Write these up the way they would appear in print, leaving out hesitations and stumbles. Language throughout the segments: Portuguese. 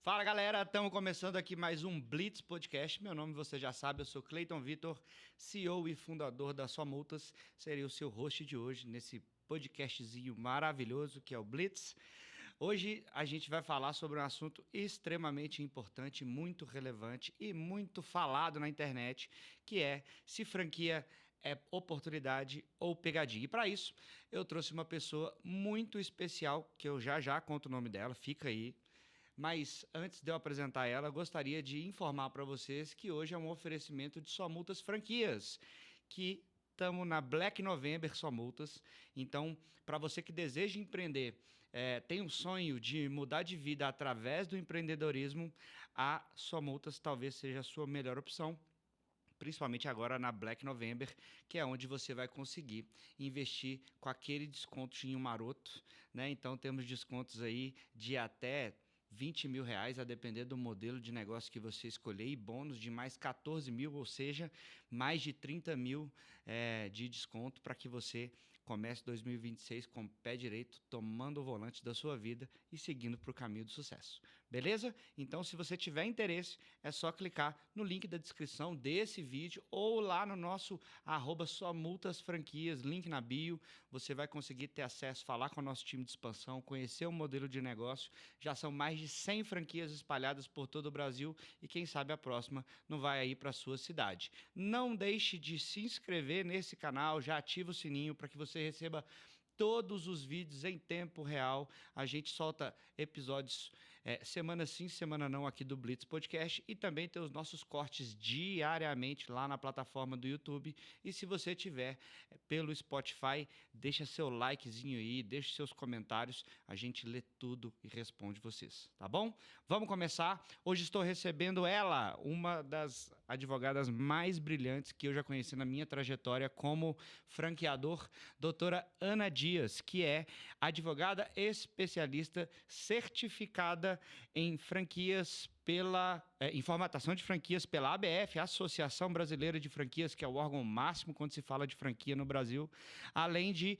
Fala galera, estamos começando aqui mais um Blitz Podcast. Meu nome você já sabe, eu sou Cleiton Vitor, CEO e fundador da Só Multas. Serei o seu host de hoje nesse podcastzinho maravilhoso que é o Blitz. Hoje a gente vai falar sobre um assunto extremamente importante, muito relevante e muito falado na internet, que é se franquia é oportunidade ou pegadinha. E para isso, eu trouxe uma pessoa muito especial, que eu já conto o nome dela, fica aí. Mas antes de eu apresentar ela, gostaria de informar para vocês que hoje é um oferecimento de Só Multas Franquias, que estamos na Black November Só Multas. Então, para você que deseja empreender, tem um sonho de mudar de vida através do empreendedorismo, a Só Multas talvez seja a sua melhor opção. Principalmente agora na Black November, que é onde você vai conseguir investir com aquele descontinho maroto, né? Então temos descontos aí de até R$ 20 mil, a depender do modelo de negócio que você escolher, e bônus de mais 14 mil, ou seja, mais de 30 mil de desconto para que você comece 2026 com o pé direito, tomando o volante da sua vida e seguindo para o caminho do sucesso. Beleza? Então, se você tiver interesse, é só clicar no link da descrição desse vídeo ou lá no nosso @somultasfranquias, link na bio. Você vai conseguir ter acesso, falar com o nosso time de expansão, conhecer o modelo de negócio. Já são mais de 100 franquias espalhadas por todo o Brasil e quem sabe a próxima não vai aí para a sua cidade. Não deixe de se inscrever nesse canal, já ativa o sininho para que você receba todos os vídeos em tempo real. A gente solta episódios semana sim, semana não aqui do Blitz Podcast e também tem os nossos cortes diariamente lá na plataforma do YouTube. E se você tiver pelo Spotify, deixa seu likezinho aí, deixa seus comentários. A gente lê tudo e responde vocês, tá bom? Vamos começar. Hoje estou recebendo ela, uma das advogadas mais brilhantes que eu já conheci na minha trajetória como franqueador, doutora Ana Dias, que é advogada especialista certificada em franquias em formatação de franquias pela ABF, Associação Brasileira de Franquias, que é o órgão máximo quando se fala de franquia no Brasil, além de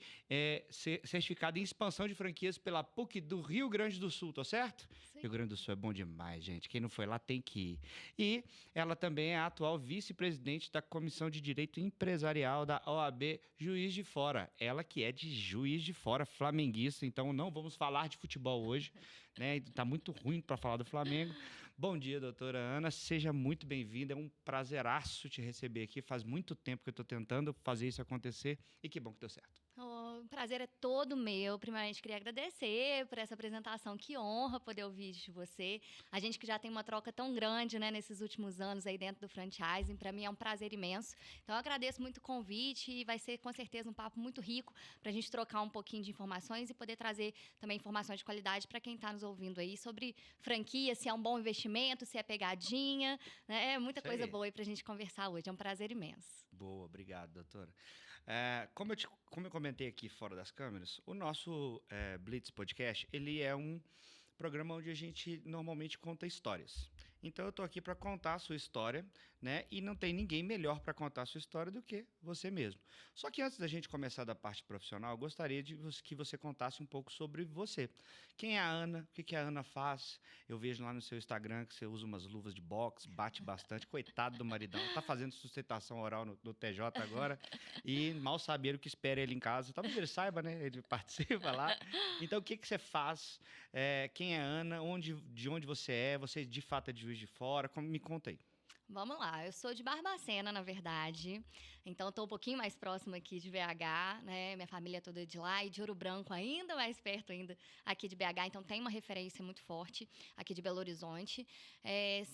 ser certificada em expansão de franquias pela PUC do Rio Grande do Sul, tá certo? Sim. Rio Grande do Sul é bom demais, gente. Quem não foi lá tem que ir. E ela também é a atual vice-presidente da Comissão de Direito Empresarial da OAB Juiz de Fora. Ela que é de Juiz de Fora, flamenguista, então não vamos falar de futebol hoje, né? Tá muito ruim para falar do Flamengo. Bom dia, doutora Ana. Seja muito bem-vinda. É um prazeraço te receber aqui. Faz muito tempo que eu estou tentando fazer isso acontecer e que bom que deu certo. O prazer é todo meu. Primeiramente, queria agradecer por essa apresentação. Que honra poder ouvir de você. A gente que já tem uma troca tão grande, né, nesses últimos anos aí dentro do franchising, para mim é um prazer imenso. Então, eu agradeço muito o convite e vai ser, com certeza, um papo muito rico para a gente trocar um pouquinho de informações e poder trazer também informações de qualidade para quem está nos ouvindo aí sobre franquia, se é um bom investimento, se é pegadinha, né? Muita coisa boa aí para a gente conversar hoje. É um prazer imenso. Boa, obrigado, doutora. Como eu comentei aqui fora das câmeras, o nosso Blitz Podcast, ele é um programa onde a gente normalmente conta histórias. Então eu estou aqui para contar a sua história, né? E não tem ninguém melhor para contar a sua história do que você mesmo. Só que antes da gente começar da parte profissional, eu gostaria que você contasse um pouco sobre você. Quem é a Ana? O que a Ana faz? Eu vejo lá no seu Instagram que você usa umas luvas de boxe, bate bastante. Coitado do maridão. Tá fazendo sustentação oral no TJ agora e mal saber o que espera ele em casa. Talvez ele saiba, né? Ele participa lá. Então, o que você faz? Quem é a Ana? De onde você é? Você de fato é de Juiz de Fora? Me conta aí. Vamos lá, eu sou de Barbacena, na verdade, então estou um pouquinho mais próxima aqui de BH, né? Minha família é toda de lá, e de Ouro Branco, ainda mais perto ainda aqui de BH, então tem uma referência muito forte aqui de Belo Horizonte.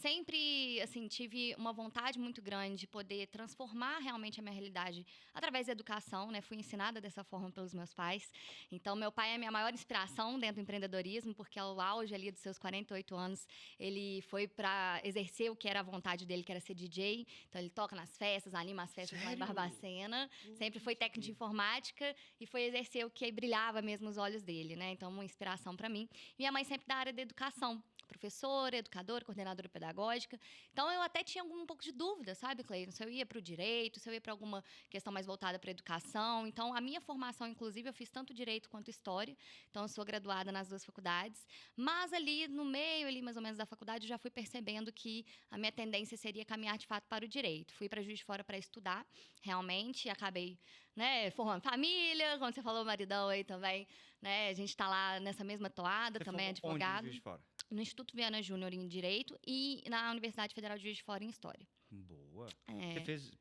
Sempre, assim, tive uma vontade muito grande de poder transformar realmente a minha realidade através da educação, né? Fui ensinada dessa forma pelos meus pais, então meu pai é a minha maior inspiração dentro do empreendedorismo, porque ao auge ali dos seus 48 anos, ele foi para exercer o que era a vontade dele, que era ser DJ. Então, ele toca nas festas, anima as festas. Sério? em Barbacena. Sempre foi técnico de informática e foi exercer o que brilhava mesmo os olhos dele, né? Então, uma inspiração para mim. Minha mãe sempre da área da educação. Professora, educadora, coordenadora pedagógica. Então, eu até tinha um pouco de dúvida, sabe, Cleiton? Se eu ia para o direito, se eu ia para alguma questão mais voltada para a educação. Então, a minha formação, inclusive, eu fiz tanto direito quanto história. Então, eu sou graduada nas duas faculdades. Mas ali, no meio, ali, mais ou menos, da faculdade, eu já fui percebendo que a minha tendência seria caminhar, de fato, para o direito. Fui para Juiz de Fora para estudar, realmente. Acabei, né, formando família, como você falou, maridão aí também, né? A gente está lá nessa mesma toada, Você também formou onde, em advogado. Juiz de Fora? No Instituto Viana Júnior em Direito e na Universidade Federal de Juiz de Fora em História. Boa. É. Você fez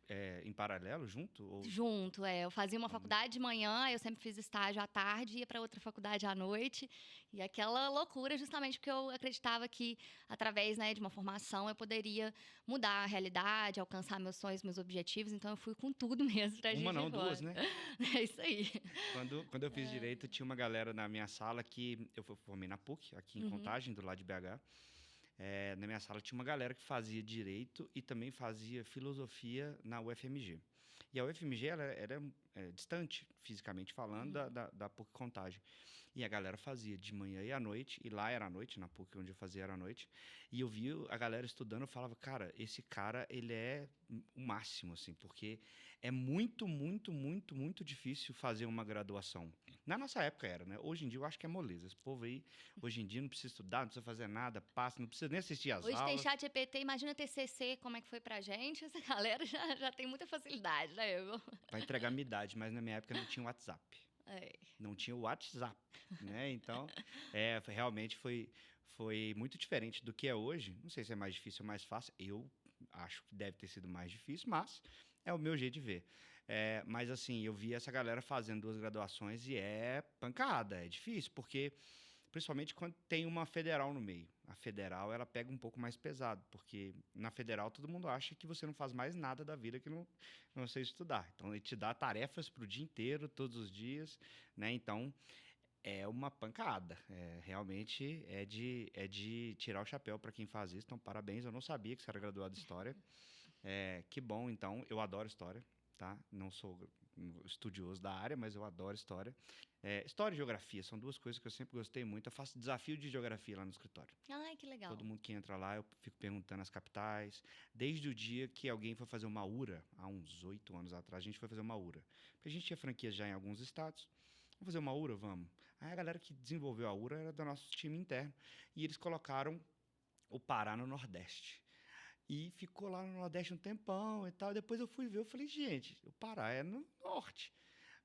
em paralelo, junto? Ou... Junto, eu fazia uma faculdade de manhã, eu sempre fiz estágio à tarde, ia para outra faculdade à noite. E aquela loucura, justamente porque eu acreditava que, através, né, de uma formação, eu poderia mudar a realidade, alcançar meus sonhos, meus objetivos. Então, eu fui com tudo mesmo para Juiz de Fora. Uma não, duas, né? É isso aí. Quando eu fiz direito, tinha uma galera na minha sala que... Eu formei na PUC, aqui em Contagem, do lado de BH. Na minha sala tinha uma galera que fazia direito e também fazia filosofia na UFMG. E a UFMG ela era distante, fisicamente falando, da PUC Contagem. E a galera fazia de manhã e à noite, e lá era à noite, na PUC onde eu fazia era à noite. E eu vi a galera estudando, eu falava, cara, esse cara, ele é o máximo, assim, porque é muito, muito, muito, muito difícil fazer uma graduação. Na nossa época era, né? Hoje em dia eu acho que é moleza. Esse povo aí, hoje em dia não precisa estudar, não precisa fazer nada, passa, não precisa nem assistir às aulas. Hoje tem chat GPT, imagina TCC, como é que foi pra gente. Essa galera já tem muita facilidade, né, Hugo? Vai entregar a minha idade, mas na minha época não tinha WhatsApp. Não tinha o WhatsApp, né? Então, realmente foi muito diferente do que é hoje. Não sei se é mais difícil ou mais fácil. Eu acho que deve ter sido mais difícil, mas é o meu jeito de ver. Mas, assim, eu vi essa galera fazendo 2 graduações e é pancada, é difícil, porque... Principalmente quando tem uma federal no meio. A federal, ela pega um pouco mais pesado, porque na federal todo mundo acha que você não faz mais nada da vida que não você estudar. Então, ele te dá tarefas para o dia inteiro, todos os dias, né? Então, é uma pancada. Realmente é de tirar o chapéu para quem faz isso. Então, parabéns. Eu não sabia que você era graduado em História. Que bom, então. Eu adoro História, tá? Não sou estudioso da área, mas eu adoro História. História e Geografia são 2 coisas que eu sempre gostei muito. Eu faço desafio de Geografia lá no escritório. Ai, que legal. Todo mundo que entra lá, eu fico perguntando as capitais. Desde o dia que alguém foi fazer uma URA, há uns 8 anos atrás, a gente foi fazer uma URA. Porque a gente tinha franquias já em alguns estados. Vamos fazer uma URA? Vamos. Aí a galera que desenvolveu a URA era do nosso time interno. E eles colocaram o Pará no Nordeste. E ficou lá no Nordeste um tempão e tal. Depois eu fui ver, eu falei, gente, o Pará é no Norte.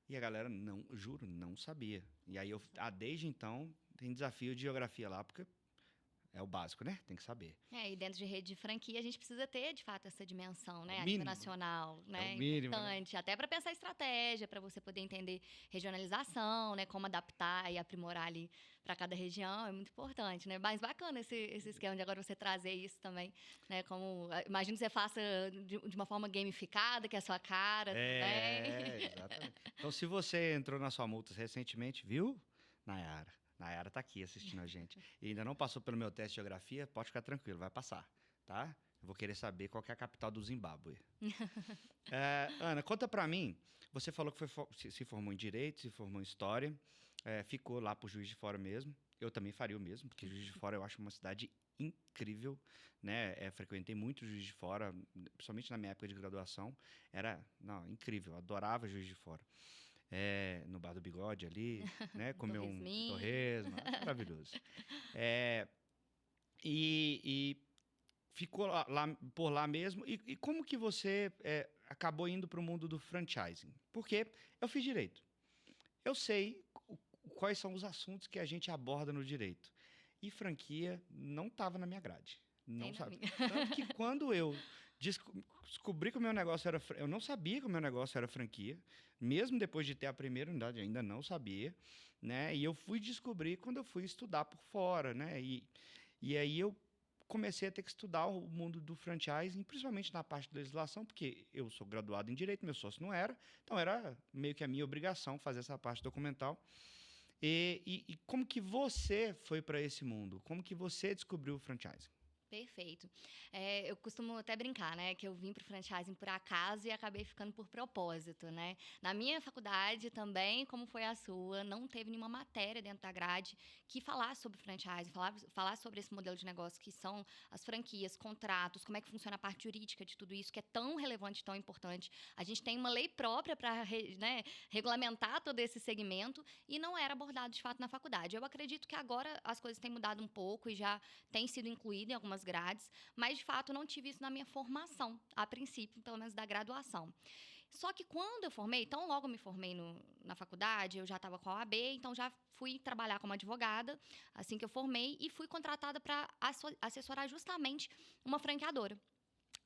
E a galera, não, juro, não sabia. E aí, desde então, tem desafio de geografia lá, porque é o básico, né? Tem que saber. E dentro de rede de franquia, a gente precisa ter, de fato, essa dimensão, né? É o A nível mínimo. nacional, né? É o mínimo, Importante. Até para pensar estratégia, para você poder entender regionalização, né? Como adaptar e aprimorar ali para cada região, é muito importante, né? Mas bacana esse esquema de agora você trazer isso também, né? Como, imagino que você faça de uma forma gamificada, que é a sua cara também. Exatamente. Então, se você entrou na sua multa recentemente, viu, Nayara? Nayara tá aqui assistindo a gente. E ainda não passou pelo meu teste de geografia, pode ficar tranquilo, vai passar, tá? Eu vou querer saber qual que é a capital do Zimbábue. Ana, conta pra mim, você falou que se formou em Direito, se formou em História, ficou lá pro Juiz de Fora mesmo. Eu também faria o mesmo, porque Juiz de Fora eu acho uma cidade incrível, né? Frequentei muito Juiz de Fora, principalmente na minha época de graduação. Incrível, adorava Juiz de Fora. No Bar do Bigode ali, né? Comer um torresmo, maravilhoso. E ficou por lá mesmo. E como que você acabou indo para o mundo do franchising? Porque eu fiz direito. Eu sei quais são os assuntos que a gente aborda no direito. E franquia não estava na minha grade. Não sabe. Tanto que quando eu descobri que o meu negócio era... Eu não sabia que o meu negócio era franquia. Mesmo depois de ter a primeira unidade, ainda não sabia. Né? E eu fui descobrir quando eu fui estudar por fora. Né? E aí eu comecei a ter que estudar o mundo do franchising, principalmente na parte de legislação, porque eu sou graduado em Direito, meu sócio não era. Então, era meio que a minha obrigação fazer essa parte documental. E como que você foi para esse mundo? Como que você descobriu o franchising? Perfeito. Eu costumo até brincar, né, que eu vim para o franchising por acaso e acabei ficando por propósito, né? Na minha faculdade também, como foi a sua, não teve nenhuma matéria dentro da grade que falasse sobre franchising, falasse sobre esse modelo de negócio que são as franquias, contratos, como é que funciona a parte jurídica de tudo isso, que é tão relevante, tão importante. A gente tem uma lei própria para, né, regulamentar todo esse segmento e não era abordado de fato na faculdade. Eu acredito que agora as coisas têm mudado um pouco e já tem sido incluído em algumas grades, mas de fato não tive isso na minha formação, a princípio, pelo menos da graduação. Só que quando eu formei, tão logo me formei na faculdade, eu já estava com a OAB, então já fui trabalhar como advogada assim que eu formei e fui contratada para assessorar justamente uma franqueadora.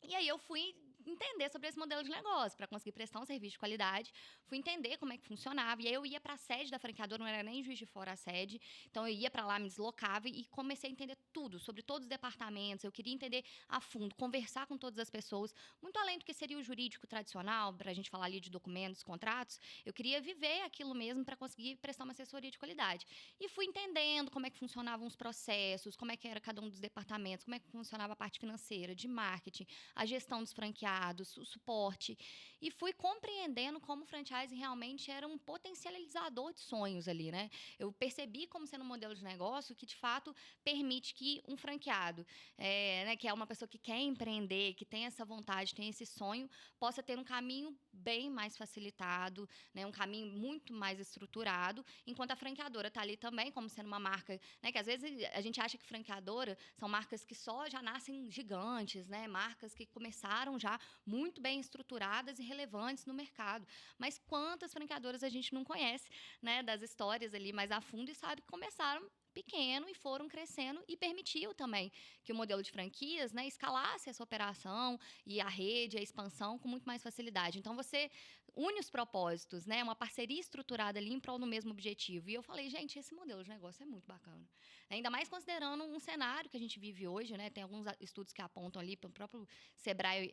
E aí eu fui entender sobre esse modelo de negócio, para conseguir prestar um serviço de qualidade, fui entender como é que funcionava, e aí eu ia para a sede da franqueadora, não era nem Juiz de Fora a sede, então eu ia para lá, me deslocava e comecei a entender tudo, sobre todos os departamentos, eu queria entender a fundo, conversar com todas as pessoas, muito além do que seria o jurídico tradicional, para a gente falar ali de documentos, contratos, eu queria viver aquilo mesmo para conseguir prestar uma assessoria de qualidade. E fui entendendo como é que funcionavam os processos, como é que era cada um dos departamentos, como é que funcionava a parte financeira, de marketing, a gestão dos franqueados, o suporte, e fui compreendendo como o franchising realmente era um potencializador de sonhos ali, né? Eu percebi como sendo um modelo de negócio que, de fato, permite que um franqueado, né, que é uma pessoa que quer empreender, que tem essa vontade, tem esse sonho, possa ter um caminho bem mais facilitado, né, um caminho muito mais estruturado, enquanto a franqueadora está ali também como sendo uma marca, né, que às vezes a gente acha que franqueadora são marcas que só já nascem gigantes, né, marcas que começaram já muito bem estruturadas e relevantes no mercado. Mas quantas franqueadoras a gente não conhece, né, das histórias ali mais a fundo e sabe que começaram pequeno e foram crescendo e permitiu também que o modelo de franquias, né, escalasse essa operação e a rede, a expansão com muito mais facilidade. Então, você une os propósitos, né, uma parceria estruturada ali em prol do mesmo objetivo. E eu falei, gente, esse modelo de negócio é muito bacana. Ainda mais considerando um cenário que a gente vive hoje, né, tem alguns estudos que apontam ali, o próprio Sebrae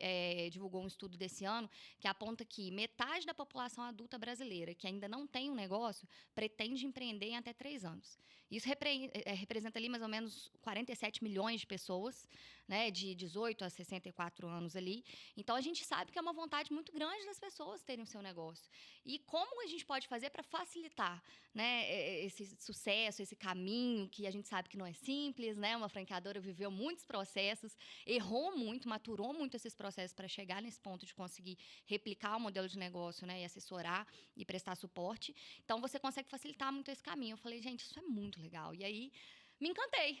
divulgou um estudo desse ano, que aponta que metade da população adulta brasileira que ainda não tem um negócio pretende empreender em até 3 anos. Isso representa ali mais ou menos 47 milhões de pessoas, né, de 18 a 64 anos ali. Então, a gente sabe que é uma vontade muito grande das pessoas terem o seu negócio. E como a gente pode fazer para facilitar, né, esse sucesso, esse caminho que a gente sabe que não é simples, né? Uma franqueadora viveu muitos processos, errou muito, maturou muito esses processos para chegar nesse ponto de conseguir replicar o modelo de negócio, né, e assessorar e prestar suporte. Então, você consegue facilitar muito esse caminho. Eu falei, gente, isso é muito legal. E aí, me encantei.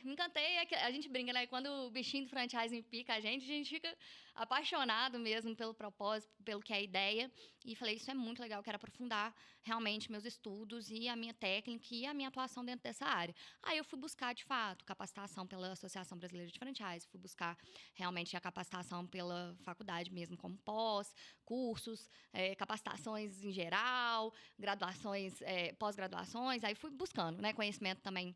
É que a gente brinca, né? Quando o bichinho do franchising pica a gente fica apaixonado mesmo pelo propósito, pelo que é a ideia. E falei, isso é muito legal, quero aprofundar realmente meus estudos e a minha técnica e a minha atuação dentro dessa área. Aí eu fui buscar, de fato, capacitação pela Associação Brasileira de Franchise, fui buscar realmente a capacitação pela faculdade mesmo, como pós, cursos, capacitações em geral, graduações, pós-graduações. Aí fui buscando, né, conhecimento também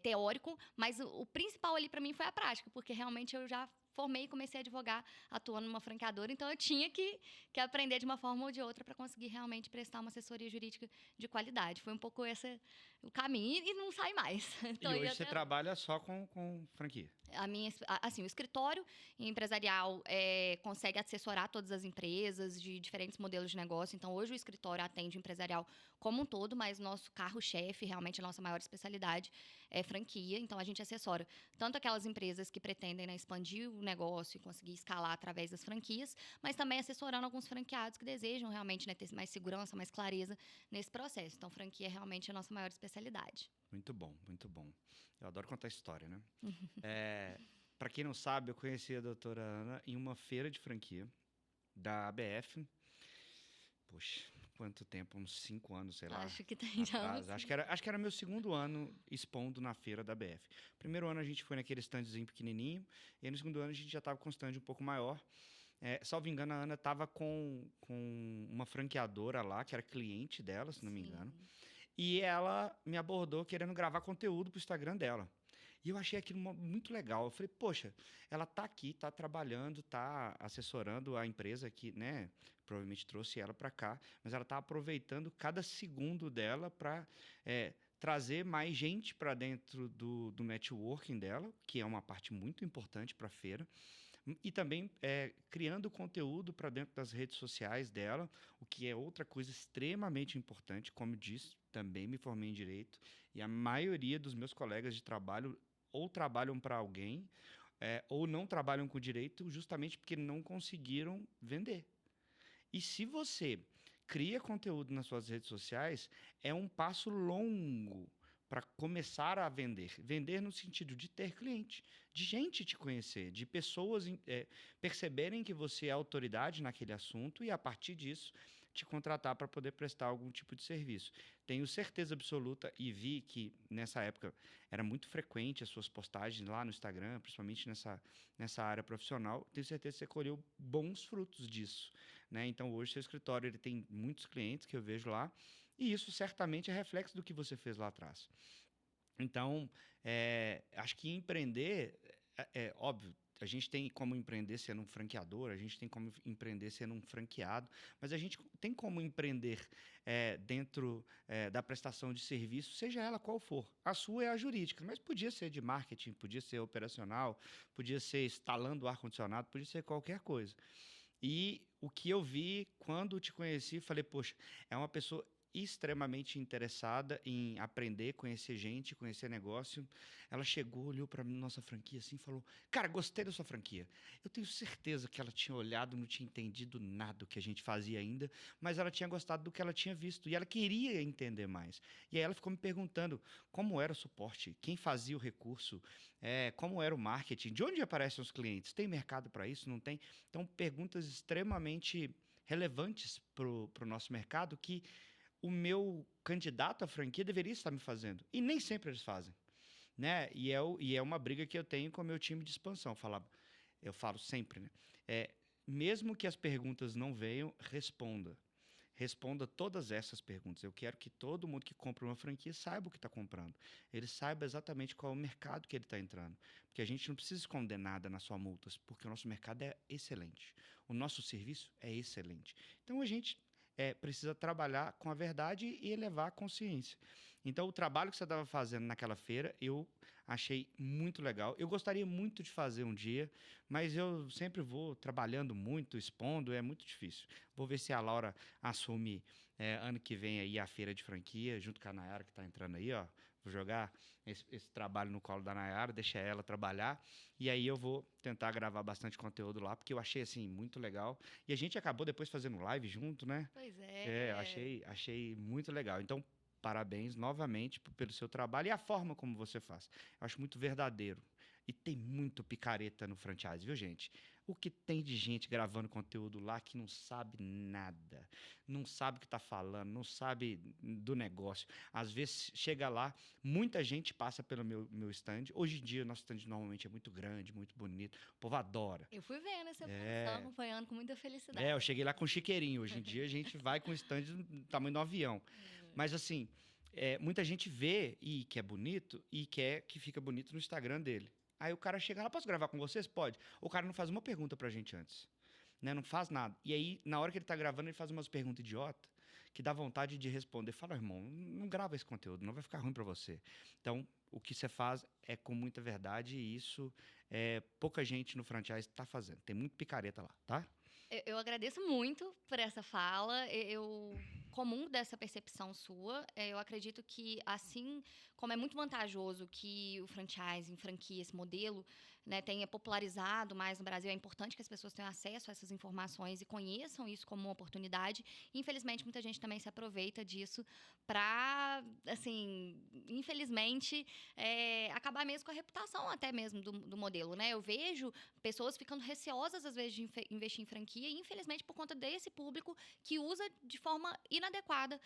teórico, mas o principal ali para mim foi a prática, porque realmente eu já formei e comecei a advogar atuando numa franqueadora, então eu tinha que aprender de uma forma ou de outra para conseguir realmente prestar uma assessoria jurídica de qualidade. Foi um pouco esse o caminho e não sai mais. Então, e hoje você trabalha só com franquia? Assim, o escritório empresarial consegue assessorar todas as empresas de diferentes modelos de negócio. Então, hoje o escritório atende o empresarial como um todo, mas nosso carro-chefe, realmente a nossa maior especialidade é franquia. Então, a gente assessora tanto aquelas empresas que pretendem, né, expandir o negócio e conseguir escalar através das franquias, mas também assessorando alguns franqueados que desejam realmente, né, ter mais segurança, mais clareza nesse processo. Então, franquia é realmente a nossa maior especialidade. Muito bom, muito bom. Eu adoro contar história, né? Para quem não sabe, eu conheci a doutora Ana em uma feira de franquia da ABF. Poxa, quanto tempo? Uns 5 anos, sei lá. Acho que tem já. Acho que era meu segundo ano expondo na feira da ABF. Primeiro ano a gente foi naquele standzinho pequenininho, e aí no segundo ano a gente já estava com um stand um pouco maior. Salvo engano, a Ana estava com uma franqueadora lá, que era cliente dela, se não me engano. E ela me abordou querendo gravar conteúdo pro Instagram dela. E eu achei aquilo muito legal. Eu falei, poxa, ela tá aqui, tá trabalhando, tá assessorando a empresa que, né, provavelmente trouxe ela para cá, mas ela tá aproveitando cada segundo dela para trazer mais gente para dentro do networking dela, que é uma parte muito importante para a feira, e também criando conteúdo para dentro das redes sociais dela, o que é outra coisa extremamente importante. Como eu disse, também me formei em Direito, e a maioria dos meus colegas de trabalho ou trabalham para alguém, ou não trabalham com Direito justamente porque não conseguiram vender. E se você cria conteúdo nas suas redes sociais, é um passo longo para começar a vender. Vender no sentido de ter cliente, de gente te conhecer, de pessoas perceberem que você é autoridade naquele assunto e, a partir disso, te contratar para poder prestar algum tipo de serviço. Tenho certeza absoluta e vi que, nessa época, era muito frequente as suas postagens lá no Instagram, principalmente nessa área profissional. Tenho certeza que você colheu bons frutos disso, né? Então, hoje, seu escritório ele tem muitos clientes que eu vejo lá, e isso certamente é reflexo do que você fez lá atrás. Então, acho que empreender, óbvio, a gente tem como empreender sendo um franqueador, a gente tem como empreender sendo um franqueado, mas a gente tem como empreender dentro da prestação de serviço, seja ela qual for. A sua é a jurídica, mas podia ser de marketing, podia ser operacional, podia ser instalando ar-condicionado, podia ser qualquer coisa. E o que eu vi quando te conheci, falei, poxa, é uma pessoa extremamente interessada em aprender, conhecer gente, conhecer negócio. Ela chegou, olhou para nossa franquia assim e falou, cara, gostei da sua franquia. Eu tenho certeza que ela tinha olhado, não tinha entendido nada do que a gente fazia ainda, mas ela tinha gostado do que ela tinha visto e ela queria entender mais. E aí ela ficou me perguntando como era o suporte, quem fazia o recurso, como era o marketing, de onde aparecem os clientes, tem mercado para isso, não tem? Então, perguntas extremamente relevantes para o nosso mercado que o meu candidato à franquia deveria estar me fazendo. E nem sempre eles fazem, né? E é uma briga que eu tenho com o meu time de expansão. Eu falo sempre, né? Mesmo que as perguntas não venham, responda. Responda todas essas perguntas. Eu quero que todo mundo que compra uma franquia saiba o que está comprando. Ele saiba exatamente qual é o mercado que ele está entrando. Porque a gente não precisa esconder nada nas suas multas, porque o nosso mercado é excelente. O nosso serviço é excelente. Então, a gente precisa trabalhar com a verdade e elevar a consciência. Então, o trabalho que você estava fazendo naquela feira, eu achei muito legal. Eu gostaria muito de fazer um dia, mas eu sempre vou trabalhando muito, expondo, é muito difícil. Vou ver se a Laura assume ano que vem aí a feira de franquia, junto com a Nayara, que está entrando aí, ó. Vou jogar esse trabalho no colo da Nayara, deixar ela trabalhar, e aí eu vou tentar gravar bastante conteúdo lá, porque eu achei, assim, muito legal. E a gente acabou depois fazendo live junto, né? Pois é. Achei muito legal. Então, parabéns novamente pelo seu trabalho e a forma como você faz. Eu acho muito verdadeiro. E tem muito picareta no franchise, viu, gente? O que tem de gente gravando conteúdo lá que não sabe nada, não sabe o que está falando, não sabe do negócio. Às vezes chega lá, muita gente passa pelo meu stand. Hoje em dia, nosso stand normalmente é muito grande, muito bonito. O povo adora. Eu fui vendo essa evolução, acompanhando com muita felicidade. Eu cheguei lá com chiqueirinho. Hoje em dia, a gente vai com stand do tamanho do avião. Mas, assim, muita gente vê e que é bonito e quer que fica bonito no Instagram dele. Aí o cara chega lá, posso gravar com vocês? Pode. O cara não faz uma pergunta pra gente antes, né? Não faz nada. E aí, na hora que ele tá gravando, ele faz umas perguntas idiota que dá vontade de responder. Fala, irmão, não grava esse conteúdo, não vai ficar ruim pra você. Então, o que você faz é com muita verdade e isso pouca gente no franchise tá fazendo. Tem muito picareta lá, tá? Eu agradeço muito por essa fala. Eu comungo dessa percepção sua. Eu acredito que, assim como é muito vantajoso que o franchising, franquia, esse modelo, né, tenha popularizado mais no Brasil, é importante que as pessoas tenham acesso a essas informações e conheçam isso como uma oportunidade. Infelizmente, muita gente também se aproveita disso para, assim, infelizmente, acabar mesmo com a reputação até mesmo do modelo, né? Eu vejo pessoas ficando receosas, às vezes, de investir em franquia, e, infelizmente, por conta desse público que usa de forma inadequada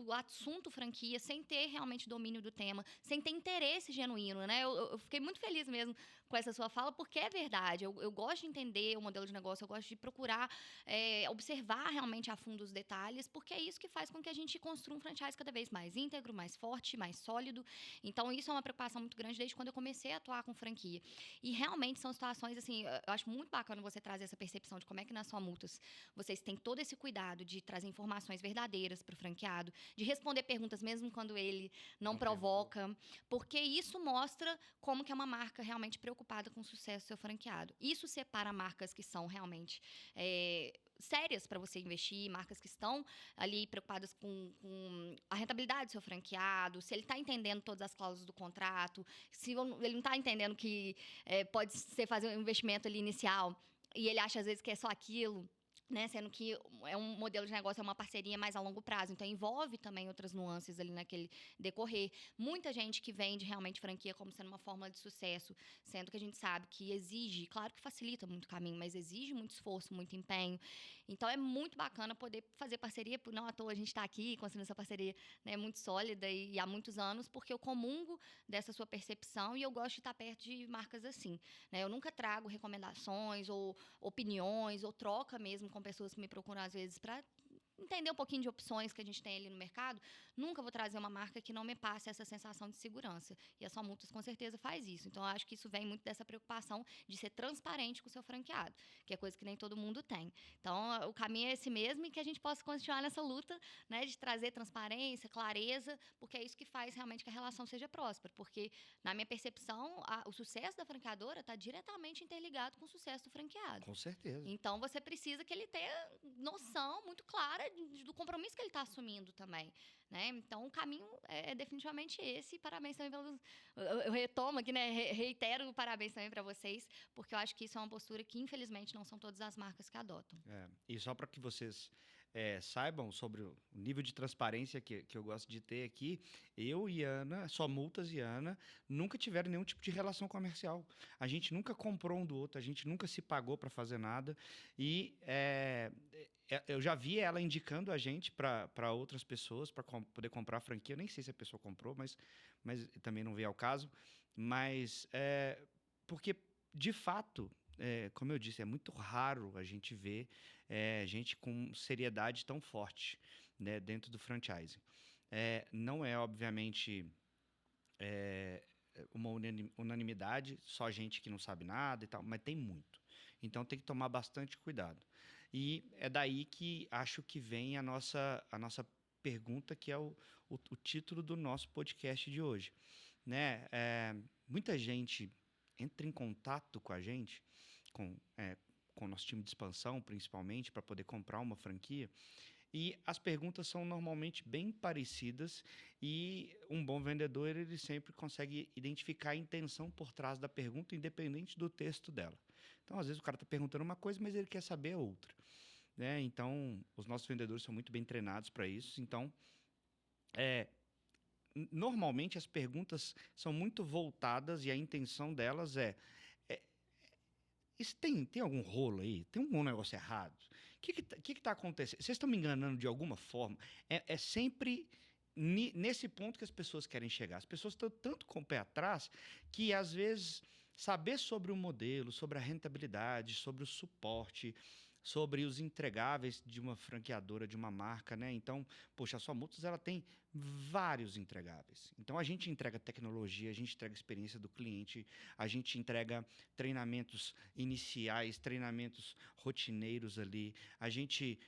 o assunto franquia, sem ter realmente domínio do tema, sem ter interesse genuíno, né? Eu fiquei muito feliz mesmo com essa sua fala, porque é verdade. Eu gosto de entender o modelo de negócio, eu gosto de procurar observar realmente a fundo os detalhes, porque é isso que faz com que a gente construa um franchise cada vez mais íntegro, mais forte, mais sólido. Então, isso é uma preocupação muito grande desde quando eu comecei a atuar com franquia. E realmente são situações, assim, eu acho muito bacana você trazer essa percepção de como é que nas suas multas vocês têm todo esse cuidado de trazer informações verdadeiras para o franqueado, de responder perguntas mesmo quando ele não perguntou. provoca, porque isso mostra como que é uma marca realmente preocupada com o sucesso do seu franqueado. Isso separa marcas que são realmente sérias para você investir, marcas que estão ali preocupadas com a rentabilidade do seu franqueado, se ele está entendendo todas as cláusulas do contrato, se ele não está entendendo que pode ser fazer um investimento ali inicial e ele acha às vezes que é só aquilo, né? Sendo que é um modelo de negócio, é uma parceria mais a longo prazo. Então, envolve também outras nuances ali naquele decorrer. Muita gente que vende realmente franquia como sendo uma fórmula de sucesso, sendo que a gente sabe que exige, claro que facilita muito o caminho, mas exige muito esforço, muito empenho. Então, é muito bacana poder fazer parceria, não à toa a gente está aqui construindo essa parceria, né, muito sólida e há muitos anos, porque eu comungo dessa sua percepção e eu gosto de estar perto de marcas assim, né? Eu nunca trago recomendações ou opiniões ou troca mesmo com pessoas que me procuram às vezes para entender um pouquinho de opções que a gente tem ali no mercado. Nunca vou trazer uma marca que não me passe essa sensação de segurança. E a Só Multas com certeza faz isso. Então, eu acho que isso vem muito dessa preocupação de ser transparente com o seu franqueado, que é coisa que nem todo mundo tem. Então, o caminho é esse mesmo e que a gente possa continuar nessa luta, né, de trazer transparência, clareza, porque é isso que faz realmente que a relação seja próspera. Porque, na minha percepção, o sucesso da franqueadora está diretamente interligado com o sucesso do franqueado. Com certeza. Então, você precisa que ele tenha noção muito clara do compromisso que ele está assumindo também, né? Então, o caminho é definitivamente esse. Parabéns também pelos... Eu retomo aqui, né? Reitero parabéns também para vocês, porque eu acho que isso é uma postura que, infelizmente, não são todas as marcas que adotam. E só para que vocês saibam sobre o nível de transparência que eu gosto de ter aqui, eu e Ana, Só Multas e Ana, nunca tiveram nenhum tipo de relação comercial. A gente nunca comprou um do outro, a gente nunca se pagou para fazer nada. E eu já vi ela indicando a gente para outras pessoas para poder comprar a franquia. Eu nem sei se a pessoa comprou, mas também não veio ao caso. Mas porque, de fato, como eu disse, é muito raro a gente ver gente com seriedade tão forte, né, dentro do franchising. Não é, obviamente, uma unanimidade, só gente que não sabe nada e tal, mas tem muito. Então tem que tomar bastante cuidado. E é daí que acho que vem a nossa pergunta, que é o título do nosso podcast de hoje, né? Muita gente entra em contato com a gente, com o nosso time de expansão, principalmente, para poder comprar uma franquia. E as perguntas são normalmente bem parecidas e um bom vendedor ele sempre consegue identificar a intenção por trás da pergunta, independente do texto dela. Então, às vezes, o cara está perguntando uma coisa, mas ele quer saber outra, né? Então, os nossos vendedores são muito bem treinados para isso. Então, normalmente, as perguntas são muito voltadas e a intenção delas isso tem algum rolo aí? Tem algum negócio errado? O que está acontecendo? Vocês estão me enganando de alguma forma? É sempre nesse ponto que as pessoas querem chegar. As pessoas estão tanto com o pé atrás que, às vezes, saber sobre o modelo, sobre a rentabilidade, sobre o suporte, sobre os entregáveis de uma franqueadora, de uma marca, né? Então, poxa, a Só Multas ela tem vários entregáveis. Então, a gente entrega tecnologia, a gente entrega experiência do cliente, a gente entrega treinamentos iniciais, treinamentos rotineiros ali. A gente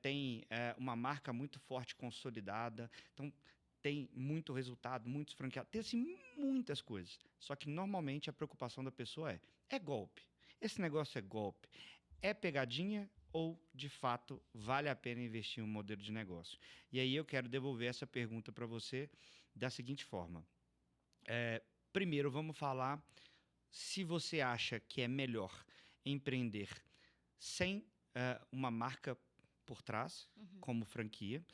tem uma marca muito forte, consolidada. Então, tem muito resultado, muitos franqueados, tem assim muitas coisas. Só que normalmente a preocupação da pessoa é golpe. Esse negócio é golpe. É pegadinha ou, de fato, vale a pena investir em um modelo de negócio? E aí eu quero devolver essa pergunta para você da seguinte forma. Primeiro, vamos falar se você acha que é melhor empreender sem uma marca por trás, como franquia,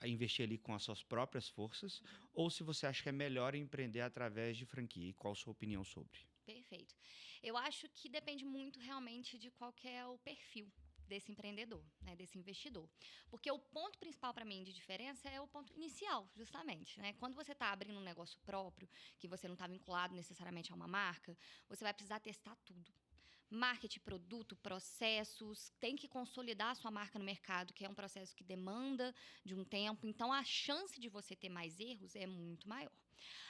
investir ali com as suas próprias forças, ou se você acha que é melhor empreender através de franquia. E qual a sua opinião sobre? Perfeito. Eu acho que depende muito realmente de qual que é o perfil desse empreendedor, né, desse investidor. Porque o ponto principal para mim de diferença é o ponto inicial, justamente, né? Quando você está abrindo um negócio próprio, que você não está vinculado necessariamente a uma marca, você vai precisar testar tudo. Marketing, produto, processos, tem que consolidar a sua marca no mercado, que é um processo que demanda de um tempo. Então, a chance de você ter mais erros é muito maior.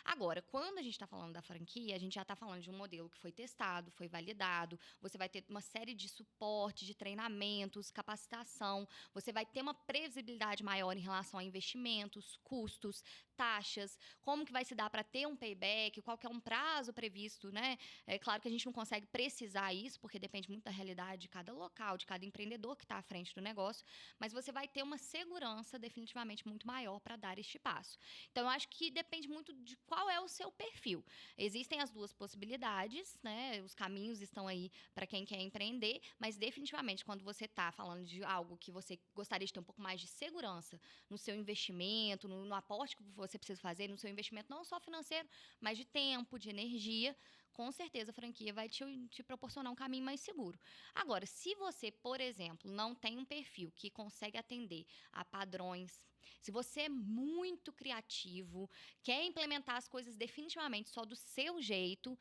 Agora, quando a gente está falando da franquia, a gente já está falando de um modelo que foi testado, foi validado, você vai ter uma série de suporte, de treinamentos, capacitação, você vai ter uma previsibilidade maior em relação a investimentos, custos, taxas, como que vai se dar para ter um payback, qual que é um prazo previsto, né? É claro que a gente não consegue precisar isso, porque depende muito da realidade de cada local, de cada empreendedor que está à frente do negócio, mas você vai ter uma segurança definitivamente muito maior para dar este passo. Então, eu acho que depende muito de qual é o seu perfil. Existem as duas possibilidades, né? Os caminhos estão aí para quem quer empreender, mas definitivamente quando você está falando de algo que você gostaria de ter um pouco mais de segurança no seu investimento, no aporte que você precisa fazer, no seu investimento não só financeiro, mas de tempo, de energia, com certeza a franquia vai te proporcionar um caminho mais seguro. Agora, se você, por exemplo, não tem um perfil que consegue atender a padrões, se você é muito criativo, quer implementar as coisas definitivamente só do seu jeito,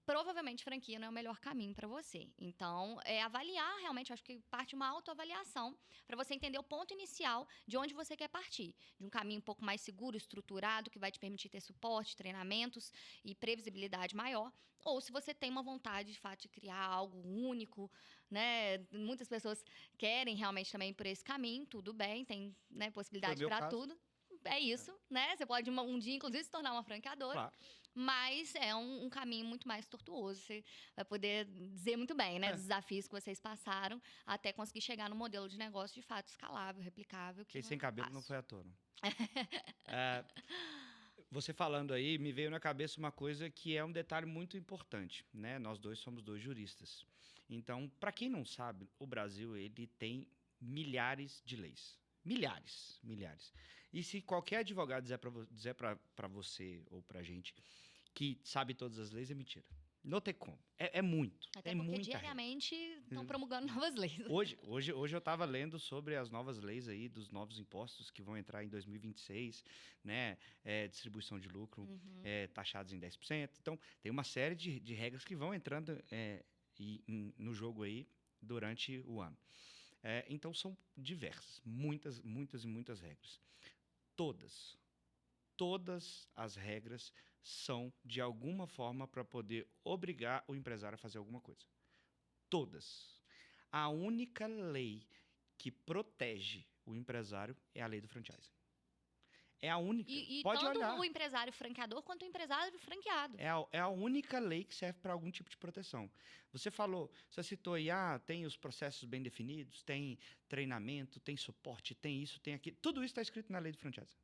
provavelmente franquia não é o melhor caminho para você. Então, avaliar realmente, eu acho que parte de uma autoavaliação para você entender o ponto inicial de onde você quer partir. De um caminho um pouco mais seguro, estruturado, que vai te permitir ter suporte, treinamentos e previsibilidade maior. Ou se você tem uma vontade, de fato, de criar algo único, né? Muitas pessoas querem realmente também ir por esse caminho, tudo bem, tem, né, possibilidade para tudo. É isso, né? Você pode um dia, inclusive, se tornar uma franqueadora. Claro. Mas é um caminho muito mais tortuoso. Você vai poder dizer muito bem, né? Dos desafios que vocês passaram até conseguir chegar no modelo de negócio de fato escalável, replicável. Quem sem cabelo não foi à toa, não. Você falando aí, me veio na cabeça uma coisa que é um detalhe muito importante, né? Nós dois somos dois juristas. Então, para quem não sabe, o Brasil ele tem milhares de leis. Milhares. E se qualquer advogado dizer para você ou para gente que sabe todas as leis, é mentira. Não tem como. É muito. Até é porque muita diariamente estão promulgando novas leis. Hoje eu estava lendo sobre as novas leis aí, dos novos impostos que vão entrar em 2026, né? Distribuição de lucro taxados em 10%. Então, tem uma série de regras que vão entrando no jogo aí durante o ano. Então, são diversas, muitas regras. Todas as regras são de alguma forma para poder obrigar o empresário a fazer alguma coisa. Todas. A única lei que protege o empresário é a lei do franchising. É a única. E Pode tanto olhar. o empresário franqueador quanto o empresário franqueado. É a única lei que serve para algum tipo de proteção. Você citou aí, tem os processos bem definidos, tem treinamento, tem suporte, tem isso, tem aquilo. Tudo isso está escrito na lei do franchising.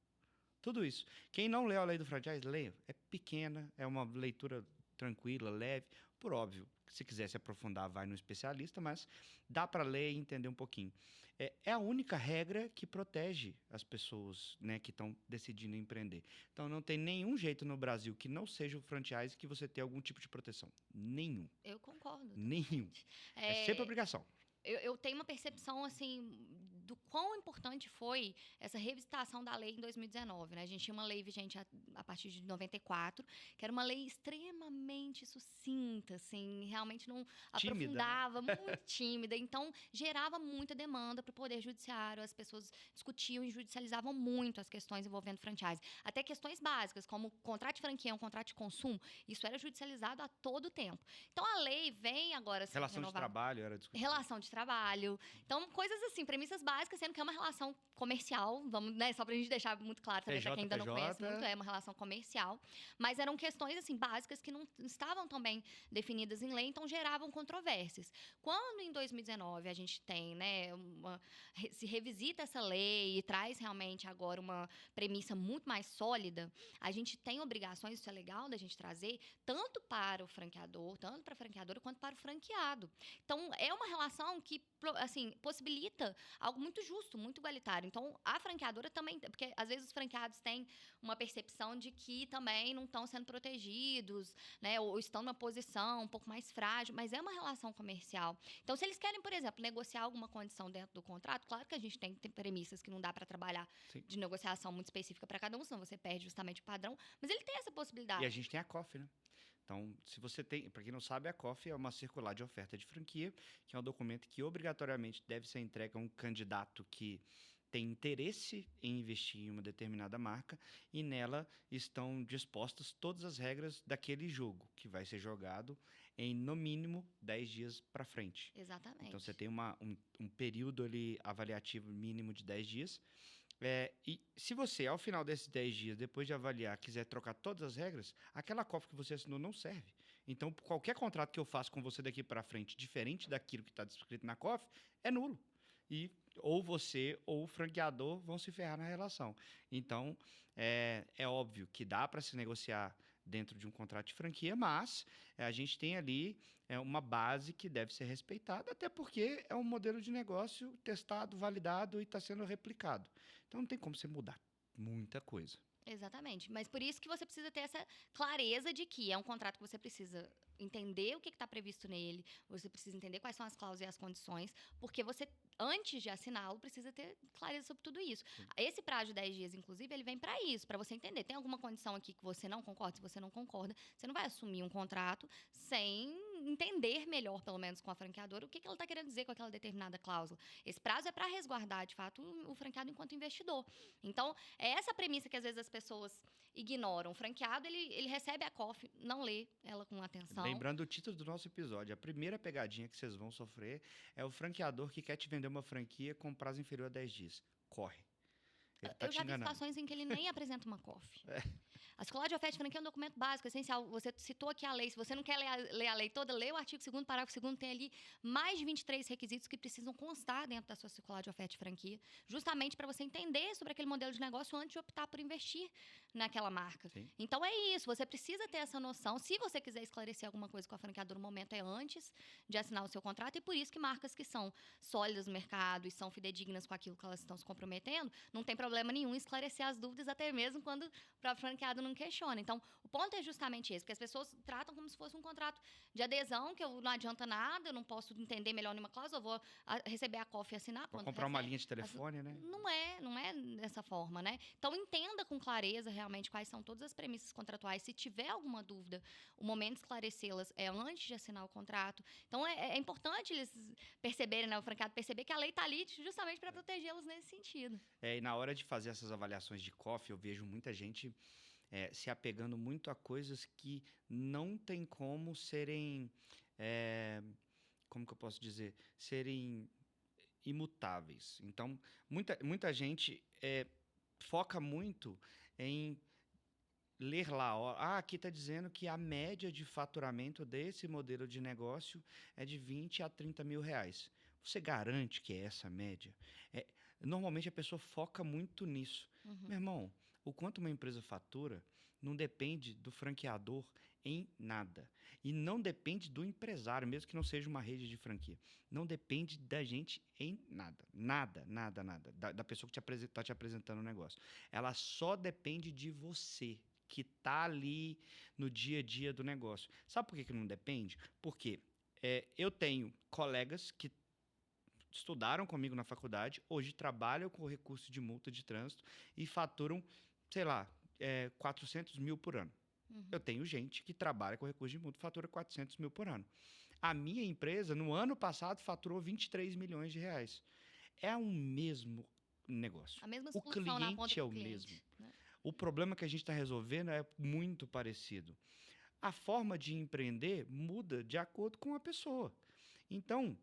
Tudo isso. Quem não leu a lei do franchise, leia. É pequena, é uma leitura tranquila, leve. Por óbvio, se quiser se aprofundar, vai no especialista, mas dá para ler e entender um pouquinho. É a única regra que protege as pessoas, né, que estão decidindo empreender. Então, não tem nenhum jeito no Brasil que não seja o franchise que você tenha algum tipo de proteção. Nenhum. Eu concordo. Nenhum. É sempre obrigação. Eu tenho uma percepção, assim, do quão importante foi essa revisitação da lei em 2019, né? A gente tinha uma lei vigente a partir de 94, que era uma lei extremamente sucinta, assim, realmente não aprofundava, muito tímida. Então, gerava muita demanda para o Poder Judiciário, as pessoas discutiam e judicializavam muito as questões envolvendo franchise. Até questões básicas, como contrato de franquia, um contrato de consumo, isso era judicializado a todo tempo. Então, a lei vem agora... Relação de trabalho era discutida. Relação de trabalho. Então, coisas assim, premissas básicas, sendo que é uma relação comercial, vamos, né, só pra gente deixar muito claro também, pra quem ainda não conhece muito, é uma relação comercial. Mas eram questões, assim, básicas que não estavam tão bem definidas em lei, então geravam controvérsias. Quando, em 2019, a gente tem, né, se revisita essa lei e traz realmente agora uma premissa muito mais sólida, a gente tem obrigações, isso é legal da gente trazer, tanto para o franqueador, tanto para a franqueadora, quanto para o franqueado. Então, é uma relação que, assim, possibilita algo muito justo, muito igualitário. Então, a franqueadora também, porque às vezes os franqueados têm uma percepção de que também não estão sendo protegidos, né, ou estão numa posição um pouco mais frágil, mas é uma relação comercial. Então, se eles querem, por exemplo, negociar alguma condição dentro do contrato, claro que a gente tem premissas que não dá para trabalhar de negociação muito específica para cada um, senão você perde justamente o padrão, mas ele tem essa possibilidade. E a gente tem a COF, né? Então, se você tem, para quem não sabe, a COF é uma circular de oferta de franquia, que é um documento que obrigatoriamente deve ser entregue a um candidato que têm interesse em investir em uma determinada marca e nela estão dispostas todas as regras daquele jogo, que vai ser jogado em, no mínimo, 10 dias para frente. Exatamente. Então, você tem um período ali avaliativo mínimo de 10 dias. E se você, ao final desses 10 dias, depois de avaliar, quiser trocar todas as regras, aquela COF que você assinou não serve. Então, qualquer contrato que eu faço com você daqui para frente, diferente daquilo que está descrito na COF, é nulo. E ou você ou o franqueador vão se ferrar na relação. Então, é óbvio que dá para se negociar dentro de um contrato de franquia, mas a gente tem ali uma base que deve ser respeitada, até porque é um modelo de negócio testado, validado e está sendo replicado. Então, não tem como você mudar muita coisa. Exatamente. Mas por isso que você precisa ter essa clareza de que é um contrato que você precisa entender o que está previsto nele, você precisa entender quais são as cláusulas e as condições, porque você, antes de assiná-lo, precisa ter clareza sobre tudo isso. Sim. Esse prazo de 10 dias, inclusive, ele vem para isso, para você entender. Tem alguma condição aqui que você não concorda? Se você não concorda, você não vai assumir um contrato sem entender melhor, pelo menos com a franqueadora, o que ela está querendo dizer com aquela determinada cláusula. Esse prazo é para resguardar, de fato, o franqueado enquanto investidor. Então, é essa premissa que às vezes as pessoas ignoram. O franqueado, ele recebe a COF, não lê ela com atenção. Lembrando o título do nosso episódio, a primeira pegadinha que vocês vão sofrer é o franqueador que quer te vender uma franquia com prazo inferior a 10 dias. Corre. Ele tá Eu te já vi enganando. situações em que ele nem apresenta uma COF. A circular de oferta de franquia é um documento básico, essencial. Você citou aqui a lei. Se você não quer ler a lei toda, lê o artigo 2º, parágrafo 2º. Tem ali mais de 23 requisitos que precisam constar dentro da sua circular de oferta de franquia, justamente para você entender sobre aquele modelo de negócio antes de optar por investir naquela marca. Sim. Então, é isso. Você precisa ter essa noção. Se você quiser esclarecer alguma coisa com a franqueadora, o momento é antes de assinar o seu contrato. E por isso que marcas que são sólidas no mercado e são fidedignas com aquilo que elas estão se comprometendo, não tem problema nenhum em esclarecer as dúvidas, até mesmo quando o próprio franqueado não questiona. Então, o ponto é justamente esse, porque as pessoas tratam como se fosse um contrato de adesão, que não adianta nada, eu não posso entender melhor nenhuma cláusula, eu vou receber a COF e assinar. Vou comprar uma linha de telefone, né? Não é dessa forma, né? Então, entenda com clareza realmente quais são todas as premissas contratuais. Se tiver alguma dúvida, o momento de esclarecê-las é antes de assinar o contrato. Então, é importante eles perceberem, né, o franqueado perceber que a lei está ali justamente para protegê-los nesse sentido. E na hora de fazer essas avaliações de COF, eu vejo muita gente se apegando muito a coisas que não tem como serem, como que eu posso dizer, serem imutáveis. Então, muita gente foca muito em ler lá, ó, aqui está dizendo que a média de faturamento desse modelo de negócio é de 20 a 30 mil reais. Você garante que é essa média? Normalmente a pessoa foca muito nisso. Meu irmão, o quanto uma empresa fatura não depende do franqueador em nada. E não depende do empresário, mesmo que não seja uma rede de franquia. Não depende da gente em nada. Nada. Da pessoa que está te apresentando o negócio. Ela só depende de você, que está ali no dia a dia do negócio. Sabe por que não depende? Porque eu tenho colegas que estudaram comigo na faculdade, hoje trabalham com recurso de multa de trânsito e faturam, sei lá, 400 mil por ano. Eu tenho gente que trabalha com recurso de multa e fatura 400 mil por ano. A minha empresa, no ano passado, faturou 23 milhões de reais. É o mesmo negócio. A mesma O solução na ponta cliente é do o cliente, mesmo. né? O problema que a gente está resolvendo é muito parecido. A forma de empreender muda de acordo com a pessoa. Então,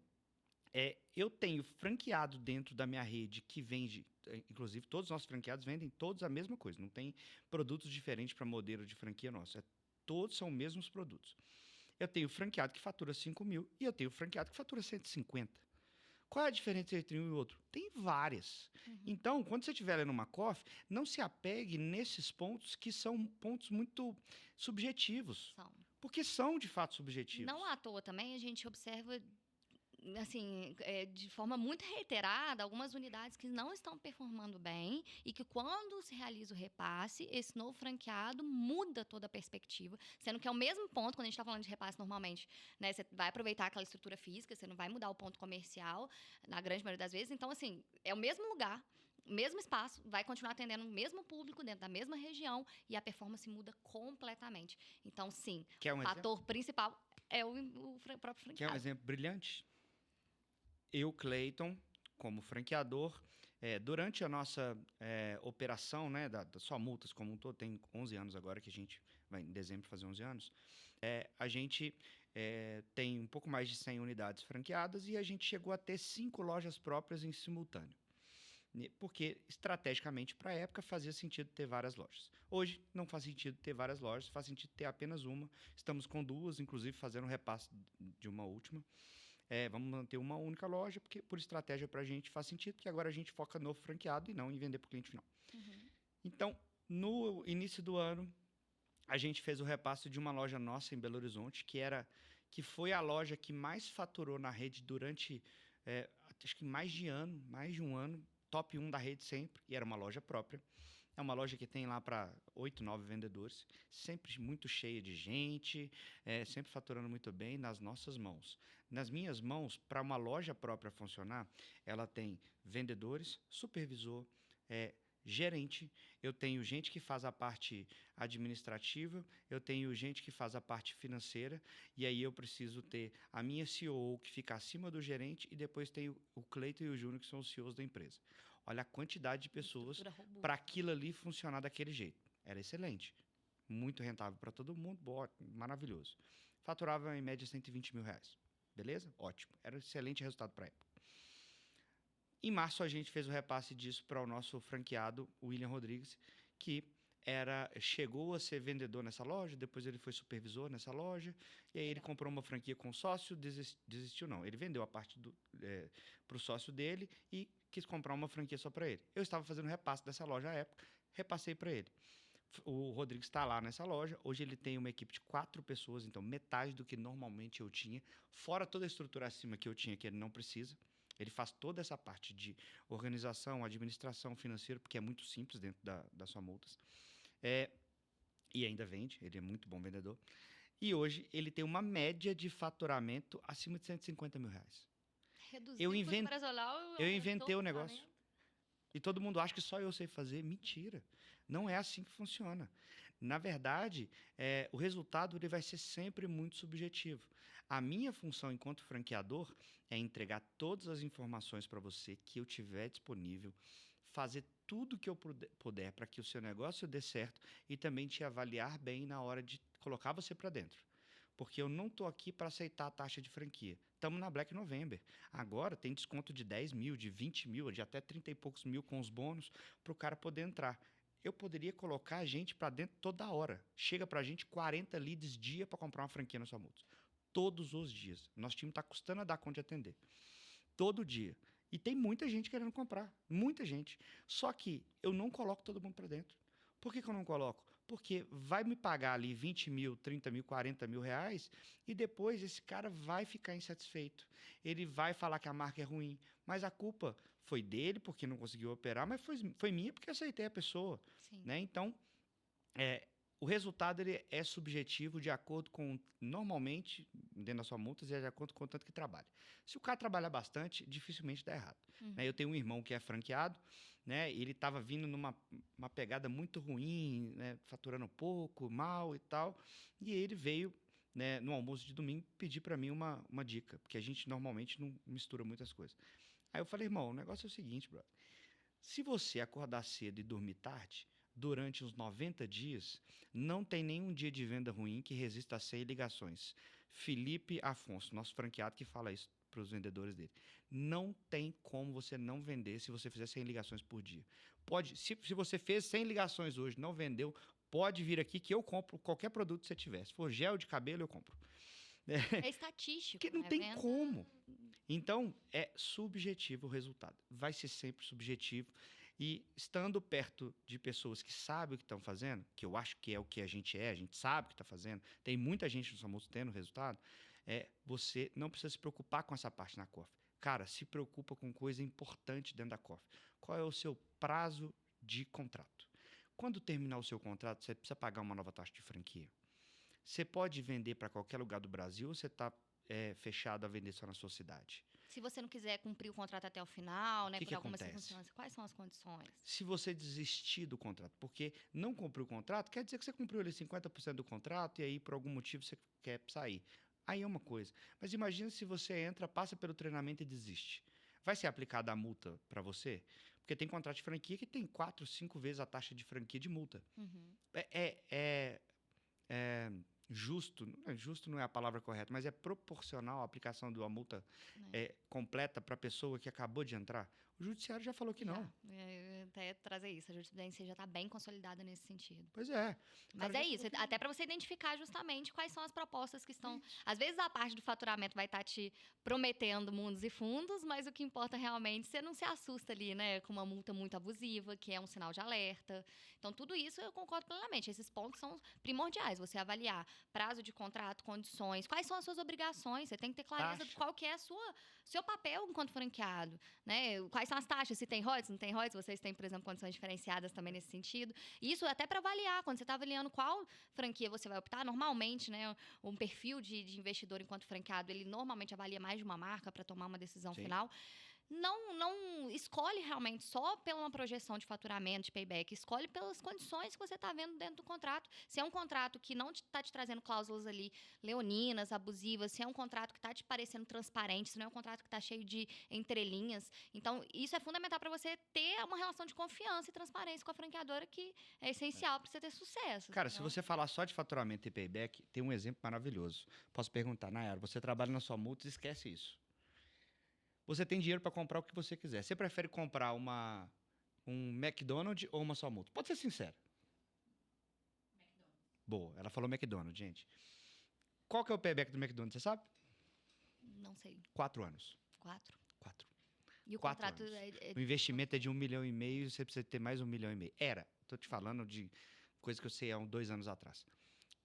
eu tenho franqueado dentro da minha rede que vende, inclusive todos os nossos franqueados vendem todos a mesma coisa, não tem produtos diferentes para modelo de franquia nossa, todos são os mesmos produtos. Eu tenho franqueado que fatura 5 mil e eu tenho franqueado que fatura 150. Qual é a diferença entre um e o outro? Tem várias. Então, quando você estiver lendo uma COF, não se apegue nesses pontos que são pontos muito subjetivos. Porque são, de fato, subjetivos. Não à toa também a gente observa, assim, de forma muito reiterada, algumas unidades que não estão performando bem e que quando se realiza o repasse, esse novo franqueado muda toda a perspectiva, sendo que é o mesmo ponto, quando a gente está falando de repasse normalmente, né, você vai aproveitar aquela estrutura física, você não vai mudar o ponto comercial, na grande maioria das vezes, então, assim, é o mesmo lugar, o mesmo espaço, vai continuar atendendo o mesmo público dentro da mesma região e a performance muda completamente. Então, sim, o fator principal é o próprio franqueado. Quer um exemplo brilhante? Eu, Cleiton, como franqueador, Durante a nossa operação, né, da Só Multas como um todo, tem 11 anos agora que a gente vai em dezembro fazer 11 anos, a gente tem um pouco mais de 100 unidades franqueadas e a gente chegou a ter 5 lojas próprias em simultâneo. Porque, estrategicamente, para a época, fazia sentido ter várias lojas. Hoje, não faz sentido ter várias lojas, faz sentido ter apenas uma. Estamos com 2, inclusive, fazendo um repasse de uma última. Vamos manter uma única loja, porque, por estratégia para a gente, faz sentido, porque agora a gente foca no franqueado e não em vender para o cliente final. Uhum. Então, no início do ano, a gente fez o repasse de uma loja nossa em Belo Horizonte, que foi a loja que mais faturou na rede durante, acho que mais de um ano, top 1 da rede sempre, e era uma loja própria. É uma loja que tem lá para 8, 9 vendedores, sempre muito cheia de gente, sempre faturando muito bem nas nossas mãos. Nas minhas mãos, para uma loja própria funcionar, ela tem vendedores, supervisor, gerente, eu tenho gente que faz a parte administrativa, eu tenho gente que faz a parte financeira, e aí eu preciso ter a minha CEO que fica acima do gerente, e depois tenho o Cleiton e o Júnior, que são os CEOs da empresa. Olha a quantidade de pessoas para aquilo ali funcionar daquele jeito. Era excelente. Muito rentável para todo mundo, maravilhoso. Faturava em média R$120 mil. Beleza? Ótimo. Era um excelente resultado para a época. Em março, a gente fez o repasse disso para o nosso franqueado, o William Rodrigues, que chegou a ser vendedor nessa loja, depois ele foi supervisor nessa loja, e aí ele comprou uma franquia com sócio, desistiu não. Ele vendeu a parte para o sócio dele e quis comprar uma franquia só para ele. Eu estava fazendo repasse dessa loja à época, repassei para ele. O Rodrigues está lá nessa loja. Hoje ele tem uma equipe de 4 pessoas, então metade do que normalmente eu tinha, fora toda a estrutura acima que eu tinha, que ele não precisa. Ele faz toda essa parte de organização, administração financeira, porque é muito simples dentro da Só Multas. E ainda vende, ele é muito bom vendedor. E hoje ele tem uma média de faturamento acima de R$150 mil. Reduziu o custo operacional. Eu inventei o negócio. E todo mundo acha que só eu sei fazer. Mentira. Não é assim que funciona. Na verdade, o resultado ele vai ser sempre muito subjetivo. A minha função enquanto franqueador é entregar todas as informações para você que eu tiver disponível, fazer tudo que eu puder para que o seu negócio dê certo e também te avaliar bem na hora de colocar você para dentro. Porque eu não estou aqui para aceitar a taxa de franquia. Estamos na Black November. Agora tem desconto de 10 mil, de 20 mil, de até 30 e poucos mil com os bônus para o cara poder entrar. Eu poderia colocar a gente para dentro toda hora. Chega para a gente 40 leads dia para comprar uma franquia na Só Multas. Todos os dias. Nosso time está custando a dar conta de atender. Todo dia. E tem muita gente querendo comprar. Muita gente. Só que eu não coloco todo mundo para dentro. Por que eu não coloco? Porque vai me pagar ali 20 mil, 30 mil, 40 mil reais e depois esse cara vai ficar insatisfeito. Ele vai falar que a marca é ruim. Mas a culpa foi dele porque não conseguiu operar, mas foi minha porque eu aceitei a pessoa. Né? Então, o resultado ele é subjetivo de acordo com, normalmente, dentro da Só Multas, é de acordo com o tanto que trabalha. Se o cara trabalhar bastante, dificilmente dá errado. Uhum. Eu tenho um irmão que é franqueado, né? Ele estava vindo numa pegada muito ruim, né? Faturando pouco, mal e tal, e ele veio, né, no almoço de domingo pedir para mim uma dica, porque a gente normalmente não mistura muitas coisas. Aí eu falei, irmão, o negócio é o seguinte, brother. Se você acordar cedo e dormir tarde, durante uns 90 dias, não tem nenhum dia de venda ruim que resista a 100 ligações. Felipe Afonso, nosso franqueado, que fala isso para os vendedores dele. Não tem como você não vender se você fizer 100 ligações por dia. Se você fez 100 ligações hoje, não vendeu, pode vir aqui que eu compro qualquer produto que você tiver. Se for gel de cabelo, eu compro. É estatístico. Porque não tem como. Então, é subjetivo o resultado. Vai ser sempre subjetivo. E estando perto de pessoas que sabem o que estão fazendo, que eu acho que é o que a gente sabe o que está fazendo, tem muita gente no Só Multas tendo resultado, você não precisa se preocupar com essa parte na COF. Cara, se preocupa com coisa importante dentro da COF. Qual é o seu prazo de contrato? Quando terminar o seu contrato, você precisa pagar uma nova taxa de franquia. Você pode vender para qualquer lugar do Brasil ou você está fechado a vender só na sua cidade? Se você não quiser cumprir o contrato até o final, né, por algumas circunstâncias, quais são as condições? Se você desistir do contrato, porque não cumpriu o contrato, quer dizer que você cumpriu ali 50% do contrato e aí por algum motivo você quer sair. Aí é uma coisa. Mas imagina se você entra, passa pelo treinamento e desiste. Vai ser aplicada a multa para você? Porque tem contrato de franquia que tem 4, 5 vezes a taxa de franquia de multa. Uhum. É justo, justo não é a palavra correta, mas é proporcional a aplicação de uma multa completa para a pessoa que acabou de entrar? O judiciário já falou que não. Eu até trazer isso, a jurisprudência já está bem consolidada nesse sentido. Pois é. Mas é isso, até para você identificar justamente quais são as propostas que estão... Às vezes a parte do faturamento vai estar te prometendo mundos e fundos, mas o que importa realmente, você não se assusta ali, né, com uma multa muito abusiva, que é um sinal de alerta. Então, tudo isso eu concordo plenamente. Esses pontos são primordiais, você avaliar prazo de contrato, condições, quais são as suas obrigações, você tem que ter clareza de qual que é seu papel enquanto franqueado, né? Quais são as taxas, se tem royalties, não tem royalties, vocês têm, por exemplo, condições diferenciadas também nesse sentido. Isso até para avaliar, quando você está avaliando qual franquia você vai optar, normalmente, né, um perfil de investidor enquanto franqueado, ele normalmente avalia mais de uma marca para tomar uma decisão final. Não escolhe realmente só pela uma projeção de faturamento, de payback, escolhe pelas condições que você está vendo dentro do contrato. Se é um contrato que não está te trazendo cláusulas ali leoninas, abusivas, se é um contrato que está te parecendo transparente, se não é um contrato que está cheio de entrelinhas. Então, isso é fundamental para você ter uma relação de confiança e transparência com a franqueadora, que é essencial para você ter sucesso. Cara, se você falar só de faturamento e payback, tem um exemplo maravilhoso. Posso perguntar, Nayara, você trabalha na sua multa, esquece isso. Você tem dinheiro para comprar o que você quiser. Você prefere comprar um McDonald's ou uma só multa? Pode ser sincera. McDonald's. Boa, ela falou McDonald's, gente. Qual que é o payback do McDonald's, você sabe? Não sei. 4 anos. 4? 4. E o 4 contrato... O investimento é de 1,5 milhão, você precisa ter mais 1,5 milhão. Era. Tô te falando de coisa que eu sei há 2 anos atrás.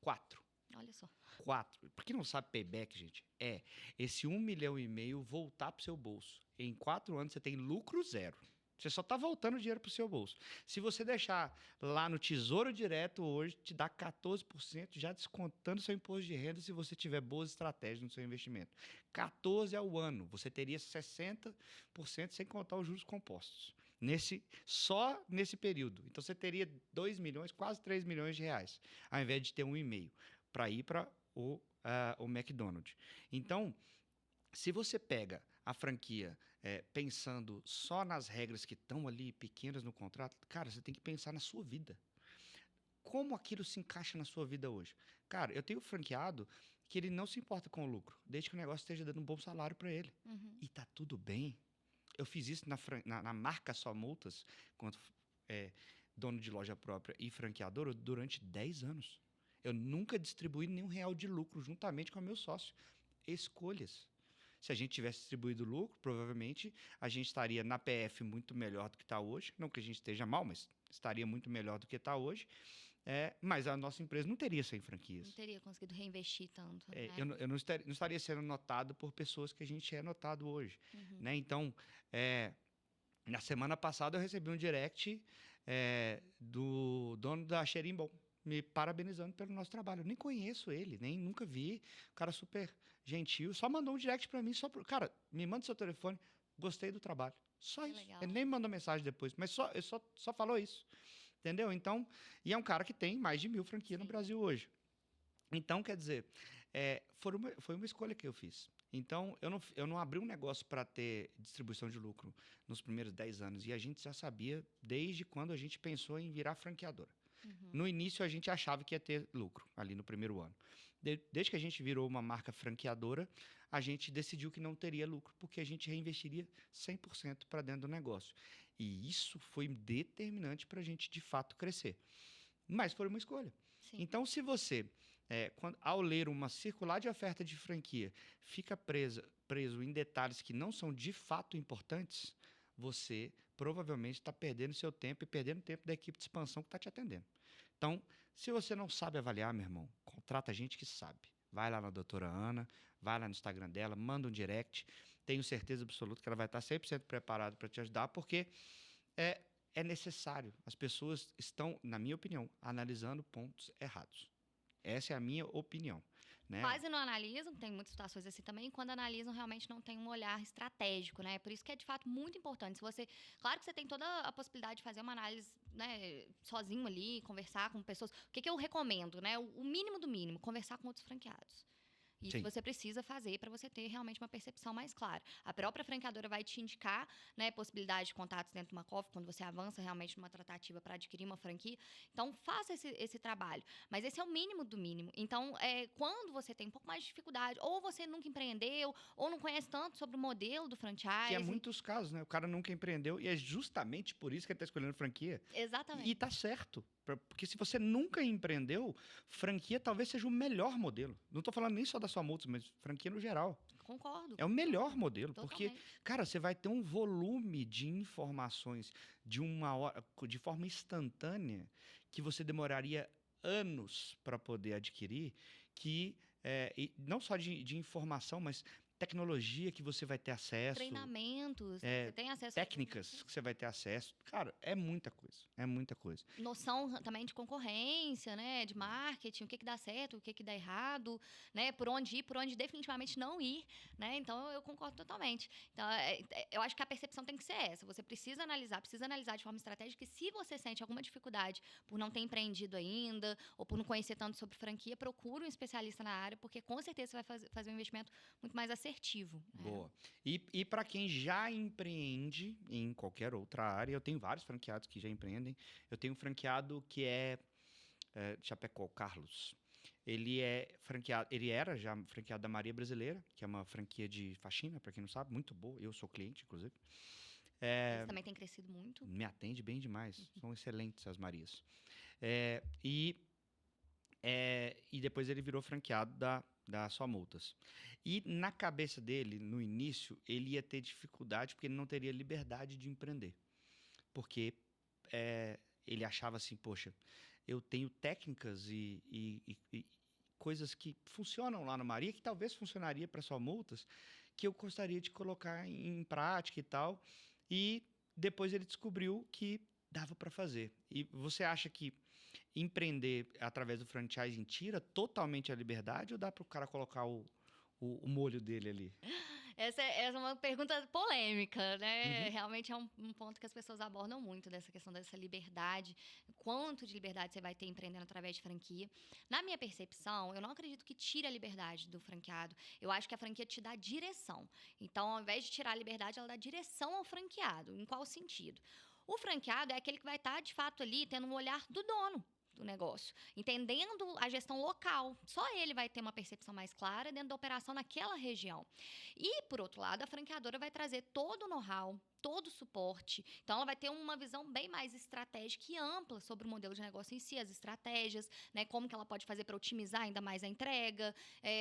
4. Olha só. 4. Pra quem não sabe, payback, gente, é esse 1,5 milhão voltar pro seu bolso. Em 4 anos, você tem lucro zero. Você só tá voltando dinheiro pro seu bolso. Se você deixar lá no Tesouro Direto hoje, te dá 14%, já descontando seu imposto de renda se você tiver boas estratégias no seu investimento. 14 ao ano. Você teria 60% sem contar os juros compostos. Só nesse período. Então, você teria 2 milhões, quase 3 milhões de reais, ao invés de ter 1,5 para ir para o McDonald's. Então, se você pega a franquia pensando só nas regras que estão ali pequenas no contrato, cara, você tem que pensar na sua vida. Como aquilo se encaixa na sua vida hoje? Cara, eu tenho um franqueado que ele não se importa com o lucro, desde que o negócio esteja dando um bom salário para ele. Uhum. E tá tudo bem. Eu fiz isso na marca Só Multas, quando dono de loja própria e franqueador, durante 10 anos. Eu nunca distribuí nenhum real de lucro juntamente com o meu sócio. Escolhas. Se a gente tivesse distribuído lucro, provavelmente a gente estaria na PF muito melhor do que está hoje. Não que a gente esteja mal, mas estaria muito melhor do que está hoje. Mas a nossa empresa não teria 100 franquias. Não teria conseguido reinvestir tanto. Né? Eu não estaria sendo notado por pessoas que a gente é notado hoje. Uhum. Né? Então, na semana passada eu recebi um direct do dono da Xerimbom, me parabenizando pelo nosso trabalho. Eu nem conheço ele, nem nunca vi. O cara super gentil, só mandou um direct para mim, cara, me manda seu telefone, gostei do trabalho. Só que isso. Legal. Ele nem me mandou mensagem depois, mas só falou isso. Entendeu? Então, e é um cara que tem mais de 1.000 franquias no Brasil hoje. Então, quer dizer, foi uma escolha que eu fiz. Então, eu não abri um negócio para ter distribuição de lucro nos primeiros 10 anos. E a gente já sabia desde quando a gente pensou em virar franqueadora. Uhum. No início, a gente achava que ia ter lucro ali no primeiro ano. Desde que a gente virou uma marca franqueadora, a gente decidiu que não teria lucro, porque a gente reinvestiria 100% para dentro do negócio. E isso foi determinante para a gente, de fato, crescer. Mas foi uma escolha. Sim. Então, se você, ao ler uma circular de oferta de franquia, fica preso em detalhes que não são de fato importantes, você provavelmente está perdendo seu tempo e perdendo o tempo da equipe de expansão que está te atendendo. Então, se você não sabe avaliar, meu irmão, contrata gente que sabe. Vai lá na doutora Ana, vai lá no Instagram dela, manda um direct. Tenho certeza absoluta que ela vai estar 100% preparada para te ajudar, porque é necessário. As pessoas estão, na minha opinião, analisando pontos errados. Essa é a minha opinião. Né? Quase não analisam, tem muitas situações assim também, quando analisam realmente não tem um olhar estratégico, né? Por isso que é de fato muito importante. Claro que você tem toda a possibilidade de fazer uma análise, né, sozinho ali, conversar com pessoas. O que eu recomendo, né? O mínimo do mínimo, conversar com outros franqueados. Isso Sim. você precisa fazer para você ter realmente uma percepção mais clara. A própria franqueadora vai te indicar, né, possibilidade de contatos dentro de uma COF, quando você avança realmente numa tratativa para adquirir uma franquia. Então, faça esse trabalho. Mas esse é o mínimo do mínimo. Então, quando você tem um pouco mais de dificuldade, ou você nunca empreendeu, ou não conhece tanto sobre o modelo do Que é franchise. muitos casos, né? O cara nunca empreendeu e é justamente por isso que ele tá escolhendo franquia. E Exatamente. tá certo. Porque se você nunca empreendeu, franquia talvez seja o melhor modelo. Não tô falando nem só da sua multa, mas franquia no geral. Concordo. É o melhor modelo, porque, Totalmente. cara, você vai ter um volume de informações de uma hora, de forma instantânea, que você demoraria anos para poder adquirir, e não só de informação, mas tecnologia que você vai ter acesso, Treinamentos, você tem acesso a técnicas que você vai ter acesso. Cara, é muita coisa, é muita coisa. noção também de concorrência, né, de marketing, o que dá certo, o que dá errado, né, por onde ir, por onde definitivamente não ir, né, então eu concordo totalmente. Então, eu acho que a percepção tem que ser essa, você precisa analisar de forma estratégica, e se você sente alguma dificuldade por não ter empreendido ainda, ou por não conhecer tanto sobre franquia, procure um especialista na área, porque com certeza você vai fazer um investimento muito mais assertivo. Né? Boa. E para quem já empreende em qualquer outra área, eu tenho vários franqueados que já empreendem. Eu tenho um franqueado que é de Chapecó, o Carlos. Ele era já franqueado da Maria Brasileira, que é uma franquia de faxina, para quem não sabe, muito boa. Eu sou cliente, inclusive. Eles também têm crescido muito. Me atende bem demais. São excelentes as Marias. E depois ele virou franqueado da Só Multas. E na cabeça dele, no início, ele ia ter dificuldade porque ele não teria liberdade de empreender. Porque ele achava assim, poxa, eu tenho técnicas e coisas que funcionam lá no Maria, que talvez funcionaria para Só Multas, que eu gostaria de colocar em prática e tal. E depois ele descobriu que dava para fazer. E você acha que empreender através do franchising tira totalmente a liberdade ou dá para o cara colocar o molho dele ali? Essa é uma pergunta polêmica, né? Uhum. Realmente é um ponto que as pessoas abordam muito, dessa questão dessa liberdade. Quanto de liberdade você vai ter empreendendo através de franquia. Na minha percepção, eu não acredito que tire a liberdade do franqueado. Eu acho que a franquia te dá direção. Então, ao invés de tirar a liberdade, ela dá direção ao franqueado. Em qual sentido? O franqueado é aquele que vai estar, de fato, ali, tendo um olhar do dono do negócio, entendendo a gestão local. Só ele vai ter uma percepção mais clara dentro da operação naquela região. E, por outro lado, a franqueadora vai trazer todo o know-how, todo o suporte. Então, ela vai ter uma visão bem mais estratégica e ampla sobre o modelo de negócio em si, as estratégias, né, como que ela pode fazer para otimizar ainda mais a entrega,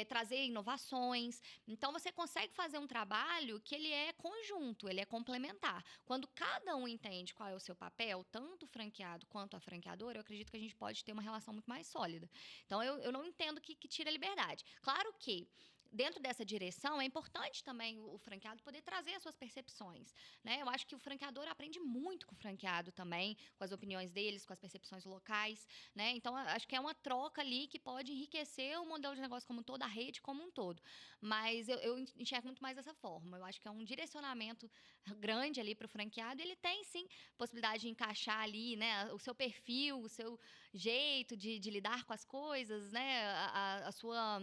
trazer inovações. Então, você consegue fazer um trabalho que ele é conjunto, ele é complementar. Quando cada um entende qual é o seu papel, tanto o franqueado quanto a franqueadora, eu acredito que a gente pode ter uma relação muito mais sólida. Então, eu não entendo que tira a liberdade. Claro que dentro dessa direção, é importante também o franqueado poder trazer as suas percepções, né? Eu acho que o franqueador aprende muito com o franqueado também, com as opiniões deles, com as percepções locais, né? Então, acho que é uma troca ali que pode enriquecer o modelo de negócio como um todo, a rede como um todo. Mas eu enxergo muito mais dessa forma. Eu acho que é um direcionamento grande ali para o franqueado. Ele tem, sim, possibilidade de encaixar ali, né? O seu perfil, o seu jeito de lidar com as coisas, né? A sua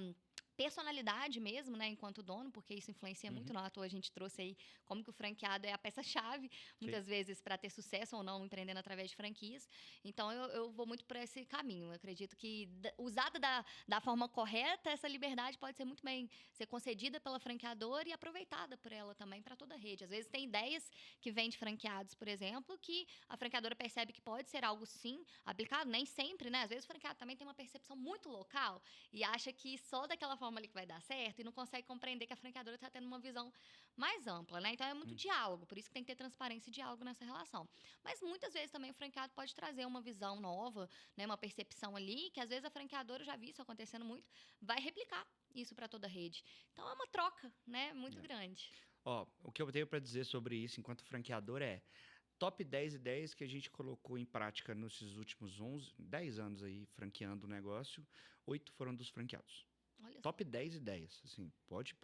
personalidade mesmo, né, enquanto dono, porque isso influencia muito, Uhum. não à toa a gente trouxe aí como que o franqueado é a peça-chave, muitas vezes, para ter sucesso ou não empreendendo através de franquias. Então, eu vou muito por esse caminho. Eu acredito que, usada da forma correta, essa liberdade pode ser muito bem ser concedida pela franqueadora e aproveitada por ela também para toda a rede. Às vezes, tem ideias que vêm de franqueados, por exemplo, que a franqueadora percebe que pode ser algo, sim, aplicado, nem sempre, né? Às vezes, o franqueado também tem uma percepção muito local e acha que só daquela forma ali que vai dar certo e não consegue compreender que a franqueadora está tendo uma visão mais ampla, né? Então é muito diálogo, por isso que tem que ter transparência e diálogo nessa relação. Mas muitas vezes também o franqueado pode trazer uma visão nova, né? Uma percepção ali, que às vezes a franqueadora, eu já vi isso acontecendo muito, vai replicar isso para toda a rede. Então é uma troca, né? Muito grande. Ó, o que eu tenho para dizer sobre isso enquanto franqueador é top 10 ideias que a gente colocou em prática nesses últimos 10 anos aí franqueando o negócio, 8 foram dos franqueados. Olha só. Top 10 ideias, assim, pode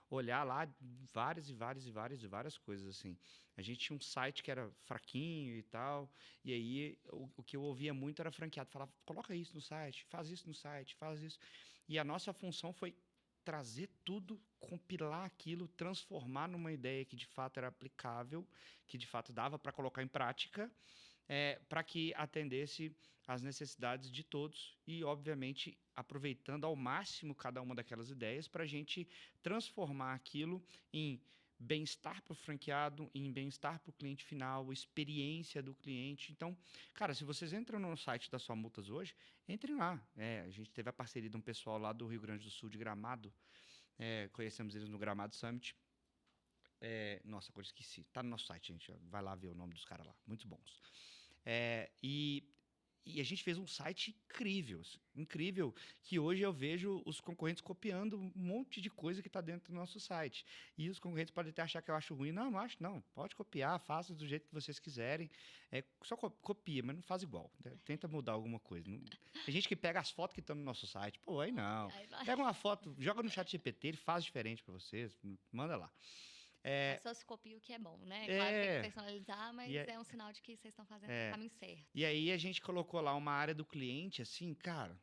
olhar lá várias e várias e várias e várias coisas, assim. A gente tinha um site que era fraquinho e tal, e aí o que eu ouvia muito era franqueado, falava, coloca isso no site, faz isso no site, faz isso. E a nossa função foi trazer tudo, compilar aquilo, transformar numa ideia que de fato era aplicável, que de fato dava para colocar em prática, para que atendesse às necessidades de todos e, obviamente, aproveitando ao máximo cada uma daquelas ideias para a gente transformar aquilo em bem-estar para o franqueado, em bem-estar para o cliente final, experiência do cliente. Então, cara, se vocês entram no site da Sua Multas hoje, entrem lá. A gente teve a parceria de um pessoal lá do Rio Grande do Sul, de Gramado. Conhecemos eles no Gramado Summit. Nossa, agora esqueci. Tá no nosso site, gente. Vai lá ver o nome dos caras lá. Muito bons. E a gente fez um site incrível, assim, incrível, que hoje eu vejo os concorrentes copiando um monte de coisa que está dentro do nosso site. E os concorrentes podem até achar que eu acho ruim. Não, não acho, não. Pode copiar, faça do jeito que vocês quiserem. Só copia, mas não faz igual. Né? Tenta mudar alguma coisa. Não... Tem gente que pega as fotos que estão no nosso site. Pô, aí não. Pega uma foto, joga no chat GPT, ele faz diferente para vocês, manda lá. Só se copia o que é bom, né? Claro que tem que personalizar, mas é um sinal de que vocês estão fazendo o caminho certo. E aí a gente colocou lá uma área do cliente, assim, cara,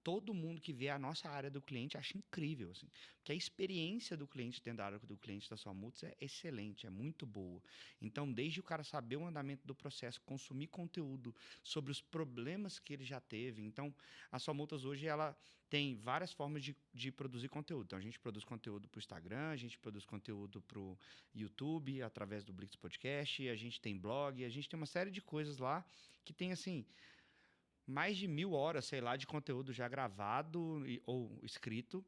todo mundo que vê a nossa área do cliente acha incrível, assim, porque a experiência do cliente dentro da área do cliente da Sua Multas é excelente, é muito boa. Então, desde o cara saber o andamento do processo, consumir conteúdo sobre os problemas que ele já teve. Então, a Sua Multas hoje, ela tem várias formas de produzir conteúdo. Então, a gente produz conteúdo para o Instagram, a gente produz conteúdo para o YouTube, através do Blitz Podcast, a gente tem blog, a gente tem uma série de coisas lá que tem, assim, mais de 1000 horas, sei lá, de conteúdo já gravado ou escrito,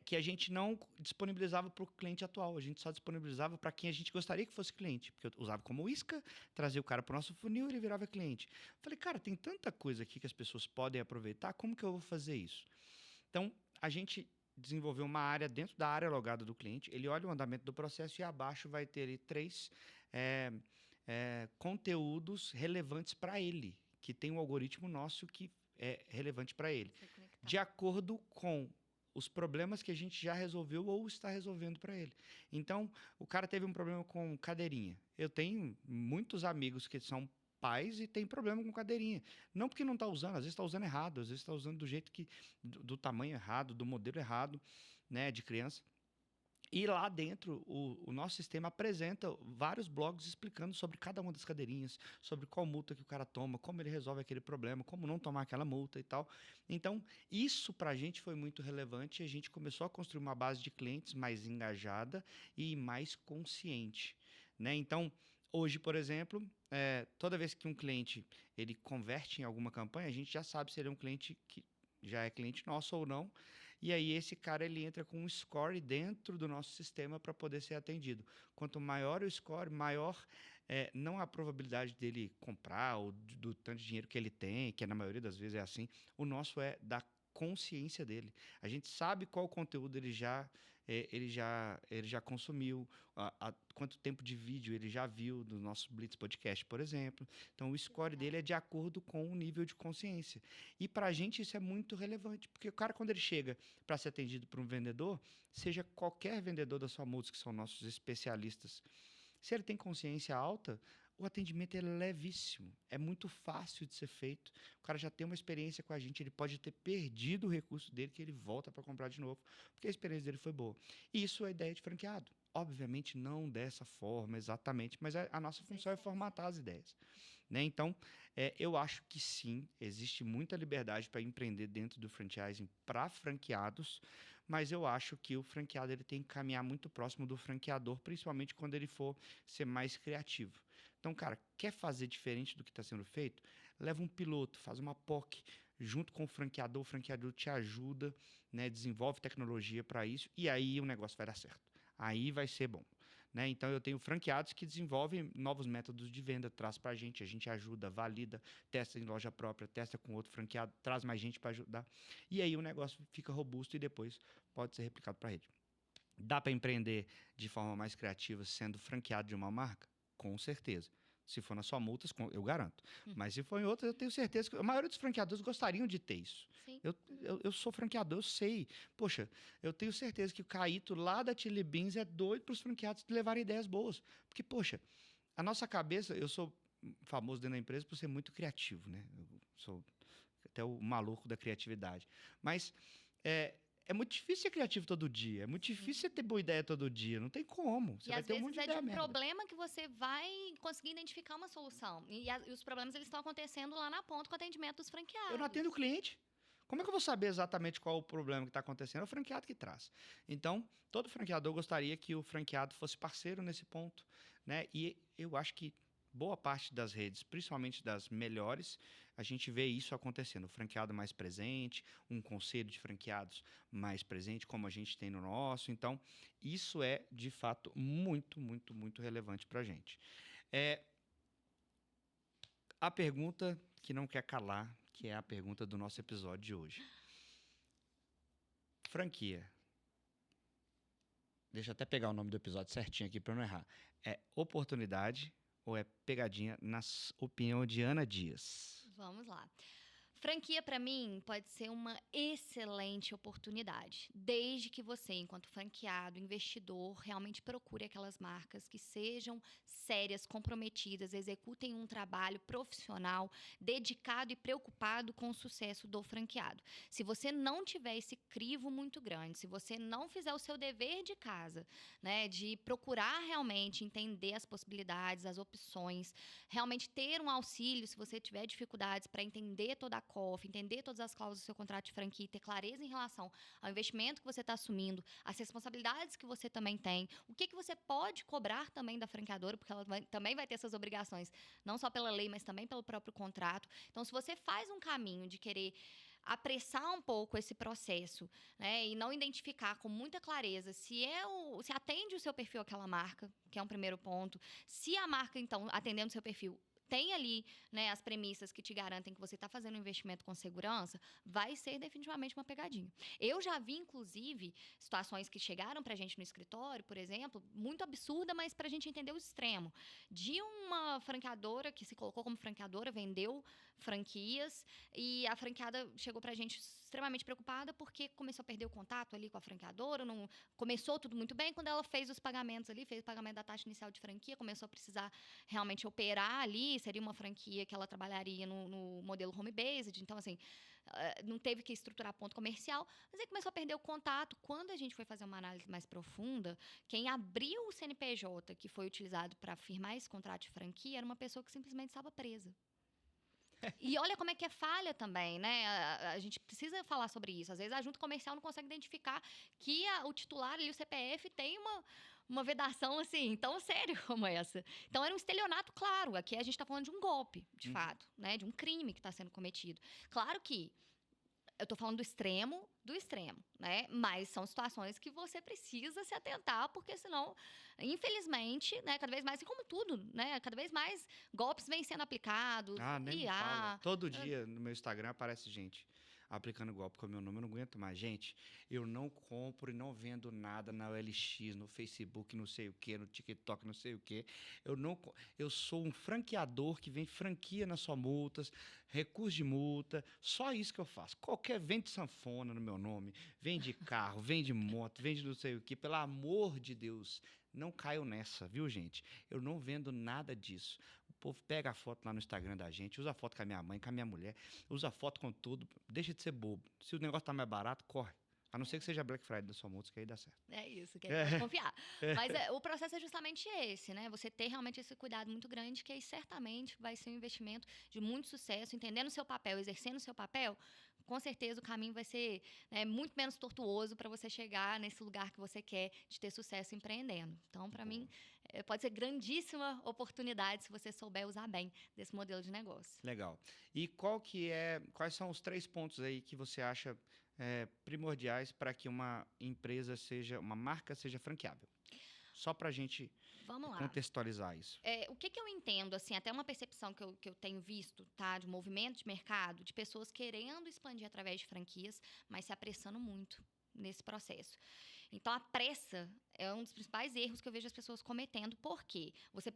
que a gente não disponibilizava para o cliente atual, a gente só disponibilizava para quem a gente gostaria que fosse cliente, porque eu usava como isca, trazia o cara para o nosso funil e ele virava cliente. Falei, cara, tem tanta coisa aqui que as pessoas podem aproveitar, como que eu vou fazer isso? Então, a gente desenvolveu uma área dentro da área logada do cliente, ele olha o andamento do processo e abaixo vai ter ali 3 conteúdos relevantes para ele, que tem um algoritmo nosso que é relevante para ele, de acordo com os problemas que a gente já resolveu ou está resolvendo para ele. Então, o cara teve um problema com cadeirinha. Eu tenho muitos amigos que são pais e tem problema com cadeirinha. Não porque não está usando, às vezes está usando errado, às vezes está usando do jeito que... do tamanho errado, do modelo errado, né, de criança. E lá dentro, o nosso sistema apresenta vários blogs explicando sobre cada uma das cadeirinhas, sobre qual multa que o cara toma, como ele resolve aquele problema, como não tomar aquela multa e tal. Então, isso para a gente foi muito relevante e a gente começou a construir uma base de clientes mais engajada e mais consciente, né? Então, hoje, por exemplo, toda vez que um cliente ele converte em alguma campanha, a gente já sabe se ele é um cliente que já é cliente nosso ou não. E aí esse cara ele entra com um score dentro do nosso sistema para poder ser atendido. Quanto maior o score, maior não a probabilidade dele comprar ou do tanto de dinheiro que ele tem, que na maioria das vezes é assim, o nosso é da consciência dele. A gente sabe qual conteúdo ele já consumiu, quanto tempo de vídeo ele já viu do nosso Blitz Podcast, por exemplo. Então, o score dele é de acordo com o nível de consciência. E para a gente isso é muito relevante, porque o cara, quando ele chega para ser atendido por um vendedor, seja qualquer vendedor da Sua Multas, que são nossos especialistas, se ele tem consciência alta, o atendimento é levíssimo, é muito fácil de ser feito. O cara já tem uma experiência com a gente, ele pode ter perdido o recurso dele, que ele volta para comprar de novo, porque a experiência dele foi boa. E isso é a ideia de franqueado. Obviamente não dessa forma exatamente, mas a nossa função é formatar as ideias, né? Então, eu acho que sim, existe muita liberdade para empreender dentro do franchising para franqueados, mas eu acho que o franqueado ele tem que caminhar muito próximo do franqueador, principalmente quando ele for ser mais criativo. Então, cara, quer fazer diferente do que está sendo feito? Leva um piloto, faz uma POC junto com o franqueador te ajuda, né, desenvolve tecnologia para isso, e aí o negócio vai dar certo. Aí vai ser bom. Né? Então, eu tenho franqueados que desenvolvem novos métodos de venda, traz para a gente ajuda, valida, testa em loja própria, testa com outro franqueado, traz mais gente para ajudar. E aí o negócio fica robusto e depois pode ser replicado para a rede. Dá para empreender de forma mais criativa sendo franqueado de uma marca? Com certeza. Se for na Sua Multas, eu garanto. Mas se for em outras, eu tenho certeza que a maioria dos franqueadores gostariam de ter isso. Sim. Eu sou franqueador, eu sei. Poxa, eu tenho certeza que o Caíto lá da Chili Beans é doido para os franqueados levarem ideias boas. Porque, poxa, a nossa cabeça, eu sou famoso dentro da empresa por ser muito criativo, né? Eu sou até o maluco da criatividade. Mas É muito difícil ser criativo todo dia. É muito difícil você ter boa ideia todo dia. Não tem como. Você E vai às ter um vezes monte de é de ideia um merda. problema que você vai conseguir identificar uma solução. E os problemas eles estão acontecendo lá na ponta com o atendimento dos franqueados. Eu não atendo o cliente. Como é que eu vou saber exatamente qual o problema que está acontecendo? É o franqueado que traz. Então, todo franqueador gostaria que o franqueado fosse parceiro nesse ponto, né? E eu acho que boa parte das redes, principalmente das melhores, a gente vê isso acontecendo. O franqueado mais presente, um conselho de franqueados mais presente, como a gente tem no nosso. Então, isso é, de fato, muito, muito, muito relevante para a gente. A pergunta que não quer calar, que é a pergunta do nosso episódio de hoje. Franquia. Deixa eu até pegar o nome do episódio certinho aqui para não errar. É oportunidade ou é pegadinha, na opinião de Ana Dias? Vamos lá. Franquia, para mim, pode ser uma excelente oportunidade, desde que você, enquanto franqueado, investidor, realmente procure aquelas marcas que sejam sérias, comprometidas, executem um trabalho profissional, dedicado e preocupado com o sucesso do franqueado. Se você não tiver esse crivo muito grande, se você não fizer o seu dever de casa, né, de procurar realmente entender as possibilidades, as opções, realmente ter um auxílio se você tiver dificuldades para entender toda a COF, entender todas as cláusulas do seu contrato de franquia, ter clareza em relação ao investimento que você está assumindo, as responsabilidades que você também tem, o que você pode cobrar também da franqueadora, porque ela também vai ter essas obrigações, não só pela lei, mas também pelo próprio contrato. Então, se você faz um caminho de querer apressar um pouco esse processo, né, e não identificar com muita clareza se atende o seu perfil aquela marca, que é um primeiro ponto, se a marca, então, atendendo o seu perfil, tem ali, né, as premissas que te garantem que você está fazendo um investimento com segurança, vai ser definitivamente uma pegadinha. Eu já vi, inclusive, situações que chegaram para a gente no escritório, por exemplo, muito absurda, mas para a gente entender o extremo, de uma franqueadora que se colocou como franqueadora, vendeu franquias, e a franqueada chegou para a gente extremamente preocupada porque começou a perder o contato ali com a franqueadora, não começou tudo muito bem, quando ela fez os pagamentos ali, fez o pagamento da taxa inicial de franquia, começou a precisar realmente operar ali, seria uma franquia que ela trabalharia no modelo home-based, então assim, não teve que estruturar ponto comercial, mas aí começou a perder o contato. Quando a gente foi fazer uma análise mais profunda, quem abriu o CNPJ que foi utilizado para firmar esse contrato de franquia era uma pessoa que simplesmente estava presa. E olha como é que é falha também, né? A gente precisa falar sobre isso. Às vezes a junta comercial não consegue identificar que o titular ali, o CPF, tem uma vedação assim, tão séria como essa. Então era um estelionato, claro. Aqui a gente está falando de um golpe, de fato, né? De um crime que está sendo cometido. Claro que eu estou falando do extremo, né? Mas são situações que você precisa se atentar, porque senão, infelizmente, né, cada vez mais, e como tudo, né, cada vez mais golpes vêm sendo aplicados. Nem me fala. Todo dia no meu Instagram aparece gente aplicando golpe com o meu nome. Eu não aguento mais. Gente, eu não compro e não vendo nada na OLX, no Facebook, não sei o quê, no TikTok, não sei o quê. Eu sou um franqueador que vende franquia nas suas multas, recurso de multa, só isso que eu faço. Vende sanfona no meu nome, vende carro, vende moto, vende não sei o quê. Pelo amor de Deus, não caiam nessa, viu, gente? Eu não vendo nada disso. O povo pega a foto lá no Instagram da gente, usa a foto com a minha mãe, com a minha mulher, usa a foto com tudo, deixa de ser bobo. Se o negócio tá mais barato, corre. A não ser que seja Black Friday da sua multa, que aí dá certo. É isso, que aí pode confiar. Mas o processo é justamente esse, né? Você ter realmente esse cuidado muito grande, que aí certamente vai ser um investimento de muito sucesso, entendendo o seu papel, exercendo o seu papel, com certeza o caminho vai ser, né, muito menos tortuoso para você chegar nesse lugar que você quer de ter sucesso empreendendo. Então, para mim, pode ser grandíssima oportunidade se você souber usar bem desse modelo de negócio. Legal. E quais são os 3 pontos aí que você acha primordiais para que uma marca seja franqueável? Só para a gente contextualizar isso. O que eu entendo, assim, até uma percepção que eu tenho visto, tá, de movimento de mercado, de pessoas querendo expandir através de franquias, mas se apressando muito nesse processo. Então, a pressa é um dos principais erros que eu vejo as pessoas cometendo. Por quê? Você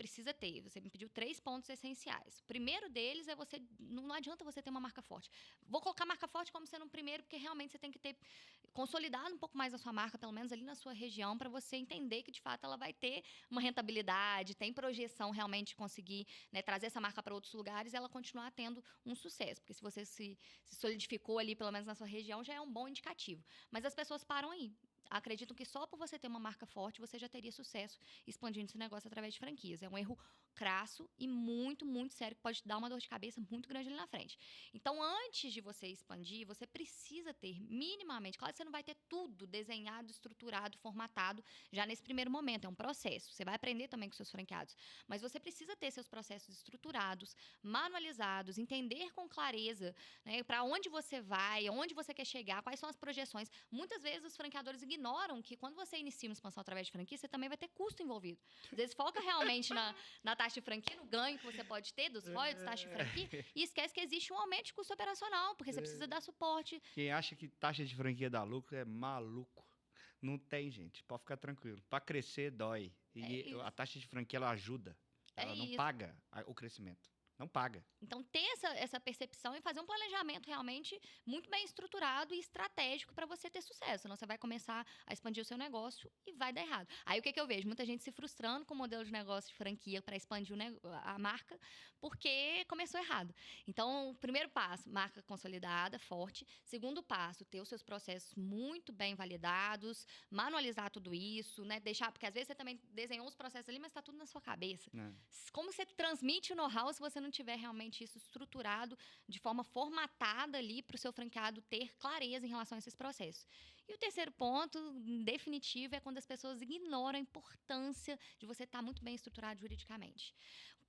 me pediu 3 pontos essenciais. O primeiro deles é não adianta você ter uma marca forte. Vou colocar a marca forte como sendo um primeiro, porque realmente você tem que ter consolidado um pouco mais a sua marca, pelo menos ali na sua região, para você entender que, de fato, ela vai ter uma rentabilidade, tem projeção realmente de conseguir, né, trazer essa marca para outros lugares e ela continuar tendo um sucesso. Porque se você se solidificou ali, pelo menos na sua região, já é um bom indicativo. Mas as pessoas pessoas param aí. Acreditam que só por você ter uma marca forte, você já teria sucesso expandindo esse negócio através de franquias. É um erro crasso e muito, muito sério, que pode te dar uma dor de cabeça muito grande ali na frente. Então, antes de você expandir, você precisa ter minimamente, claro que você não vai ter tudo desenhado, estruturado, formatado já nesse primeiro momento, é um processo. Você vai aprender também com seus franqueados, mas você precisa ter seus processos estruturados, manualizados, entender com clareza, né, para onde você vai, onde você quer chegar, quais são as projeções. Muitas vezes os franqueadores ignoram que quando você inicia uma expansão através de franquia, você também vai ter custo envolvido. Às vezes foca realmente na taxa de franquia, no ganho que você pode ter dos royalties, taxa de franquia, e esquece que existe um aumento de custo operacional, porque você precisa dar suporte. Quem acha que taxa de franquia dá lucro é maluco. Não tem, gente. Pode ficar tranquilo. Para crescer, dói. E a taxa de franquia, ela ajuda. Ela não paga o crescimento. Não paga. Então, ter essa percepção e fazer um planejamento realmente muito bem estruturado e estratégico para você ter sucesso. Senão, você vai começar a expandir o seu negócio e vai dar errado. Aí, o que eu vejo? Muita gente se frustrando com o modelo de negócio de franquia para expandir a marca, porque começou errado. Então, o primeiro passo, marca consolidada, forte. Segundo passo, ter os seus processos muito bem validados, manualizar tudo isso, né? Deixar, porque às vezes você também desenhou os processos ali, mas está tudo na sua cabeça. Como você transmite o know-how se você não tiver realmente isso estruturado de forma formatada ali para o seu franqueado ter clareza em relação a esses processos? E o terceiro ponto, definitivo, é quando as pessoas ignoram a importância de você estar muito bem estruturado juridicamente.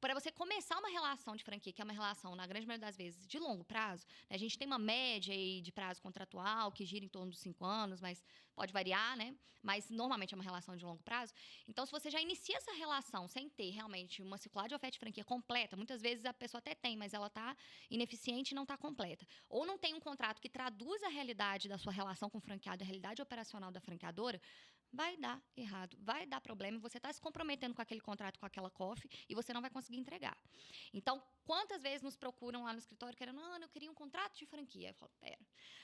Para você começar uma relação de franquia, que é uma relação, na grande maioria das vezes, de longo prazo, né? A gente tem uma média aí de prazo contratual que gira em torno dos 5 anos, mas pode variar, né? Mas normalmente é uma relação de longo prazo. Então, se você já inicia essa relação sem ter realmente uma circular de oferta de franquia completa, muitas vezes a pessoa até tem, mas ela está ineficiente e não está completa. Ou não tem um contrato que traduz a realidade da sua relação com o franqueado, a realidade operacional da franqueadora, vai dar errado, vai dar problema, você está se comprometendo com aquele contrato, com aquela COF, e você não vai conseguir entregar. Então, quantas vezes nos procuram lá no escritório querendo, eu queria um contrato de franquia. Eu falo, pera,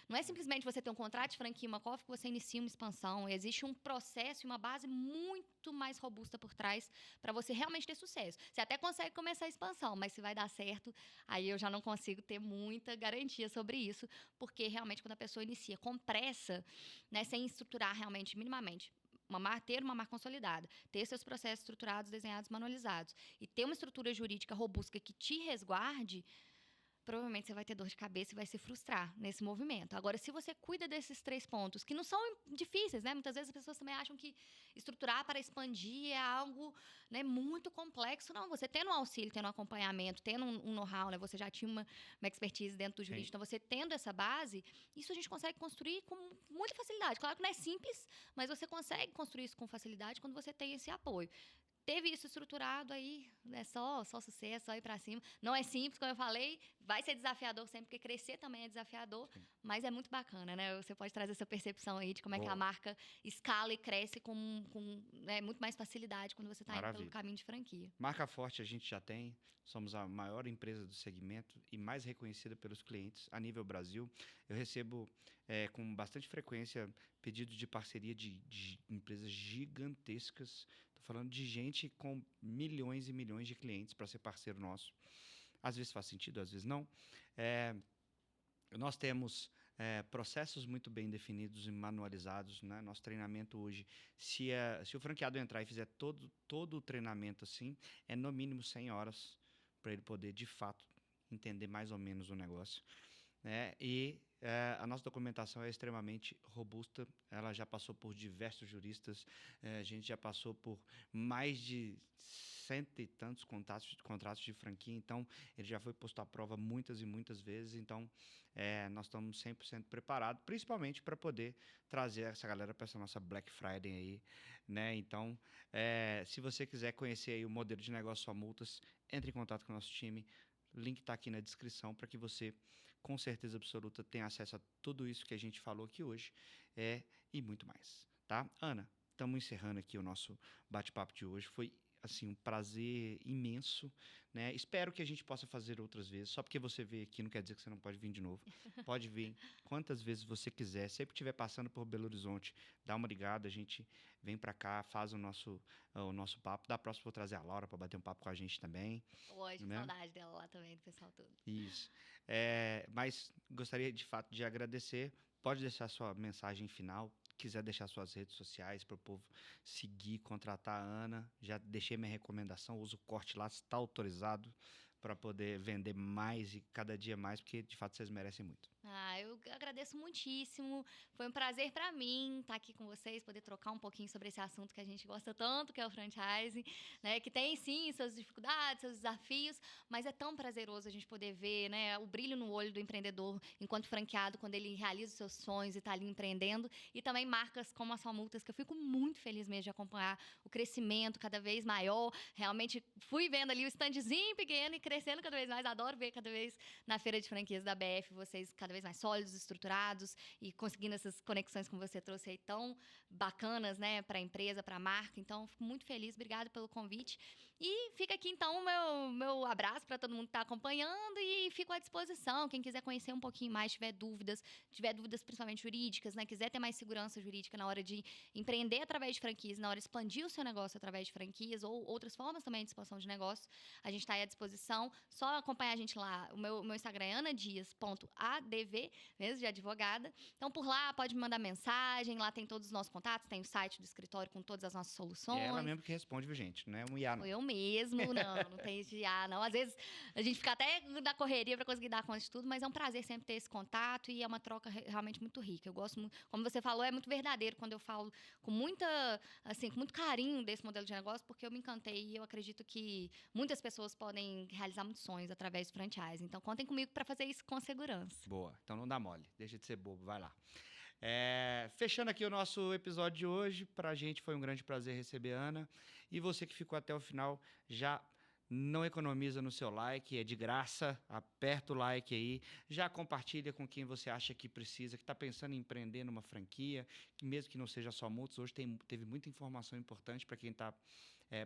não é simplesmente você ter um contrato de franquia e uma COF que você inicia uma expansão, existe um processo e uma base muito mais robusta por trás para você realmente ter sucesso. Você até consegue começar a expansão, mas se vai dar certo, aí eu já não consigo ter muita garantia sobre isso, porque realmente quando a pessoa inicia com pressa, né, sem estruturar realmente minimamente, ter uma marca consolidada, ter seus processos estruturados, desenhados, manualizados e ter uma estrutura jurídica robusta que te resguarde, provavelmente você vai ter dor de cabeça e vai se frustrar nesse movimento. Agora, se você cuida desses 3 pontos, que não são difíceis, né? Muitas vezes as pessoas também acham que estruturar para expandir é algo, né, muito complexo. Não, você tendo um auxílio, tendo um acompanhamento, tendo um know-how, né? Você já tinha uma expertise dentro do jurídico. Então, você tendo essa base, isso a gente consegue construir com muita facilidade. Claro que não é simples, mas você consegue construir isso com facilidade quando você tem esse apoio. Teve isso estruturado aí, é só sucesso, só ir para cima. Não é simples, como eu falei, vai ser desafiador sempre, porque crescer também é desafiador, mas é muito bacana, né? Você pode trazer essa percepção aí de como é que a marca escala e cresce com né, muito mais facilidade quando você está indo pelo caminho de franquia. Marca forte a gente já tem, somos a maior empresa do segmento e mais reconhecida pelos clientes a nível Brasil. Eu recebo com bastante frequência pedidos de parceria de empresas gigantescas. Estou falando de gente com milhões e milhões de clientes para ser parceiro nosso. Às vezes faz sentido, às vezes não. Nós temos processos muito bem definidos e manualizados, né? Nosso treinamento hoje, se o franqueado entrar e fizer todo o treinamento assim, é no mínimo 100 horas para ele poder, de fato, entender mais ou menos o negócio. E a nossa documentação é extremamente robusta, ela já passou por diversos juristas, a gente já passou por mais de 100 e tantos contratos de franquia, então ele já foi posto à prova muitas e muitas vezes, então nós estamos 100% preparados, principalmente para poder trazer essa galera para essa nossa Black Friday aí, né? Então, se você quiser conhecer aí o modelo de negócio Só Multas, entre em contato com o nosso time, o link está aqui na descrição para que você, com certeza absoluta, tenha acesso a tudo isso que a gente falou aqui hoje e muito mais, tá? Ana, estamos encerrando aqui o nosso bate-papo de hoje. Foi assim, um prazer imenso, né? Espero que a gente possa fazer outras vezes. Só porque você veio aqui não quer dizer que você não pode vir de novo. Pode vir quantas vezes você quiser. Sempre que estiver passando por Belo Horizonte, dá uma ligada, a gente vem para cá, faz o nosso papo. Da próxima vou trazer a Laura para bater um papo com a gente também. Hoje, né? Saudade dela lá também, do pessoal todo. Isso. Mas gostaria, de fato, de agradecer. Pode deixar sua mensagem final, quiser deixar suas redes sociais para o povo seguir, contratar a Ana, já deixei minha recomendação, usa o corte lá, está autorizado para poder vender mais e cada dia mais, porque de fato vocês merecem muito. Eu agradeço muitíssimo. Foi um prazer para mim estar aqui com vocês, poder trocar um pouquinho sobre esse assunto que a gente gosta tanto, que é o franchising, né? Que tem sim suas dificuldades, seus desafios, mas é tão prazeroso a gente poder ver, né, o brilho no olho do empreendedor enquanto franqueado, quando ele realiza os seus sonhos e está ali empreendendo. E também marcas como a Só Multas, que eu fico muito feliz mesmo de acompanhar o crescimento cada vez maior. Realmente fui vendo ali o standzinho pequeno e crescendo cada vez mais. Adoro ver cada vez na feira de franquias da BF vocês cada vez mais sólidos, estruturados e conseguindo essas conexões como você trouxe aí tão bacanas, né, para a empresa, para a marca. Então, fico muito feliz. Obrigada pelo convite. E fica aqui, então, o meu abraço para todo mundo que está acompanhando e fico à disposição. Quem quiser conhecer um pouquinho mais, tiver dúvidas principalmente jurídicas, né, quiser ter mais segurança jurídica na hora de empreender através de franquias, na hora de expandir o seu negócio através de franquias ou outras formas também de expansão de negócio, a gente está aí à disposição. Só acompanhar a gente lá. O meu Instagram é anadias.adv, mesmo de advogada. Então, por lá, pode me mandar mensagem. Lá tem todos os nossos contatos, tem o site do escritório com todas as nossas soluções. E é ela mesmo que responde, viu, gente? Não é um IA, não. Sou eu mesmo, não tem esse IA, não. Às vezes a gente fica até na correria para conseguir dar conta de tudo, mas é um prazer sempre ter esse contato e é uma troca realmente muito rica. Eu gosto muito, como você falou, é muito verdadeiro quando eu falo com com muito carinho desse modelo de negócio, porque eu me encantei e eu acredito que muitas pessoas podem realizar muitos sonhos através do franchise. Então, contem comigo para fazer isso com segurança. Boa, então não dá mole, deixa de ser bobo, vai lá. Fechando aqui o nosso episódio de hoje, pra gente foi um grande prazer receber a Ana. E você que ficou até o final, já não economiza no seu like, é de graça, aperta o like aí, já compartilha com quem você acha que precisa, que está pensando em empreender numa franquia, que mesmo que não seja só multas, hoje teve muita informação importante para quem está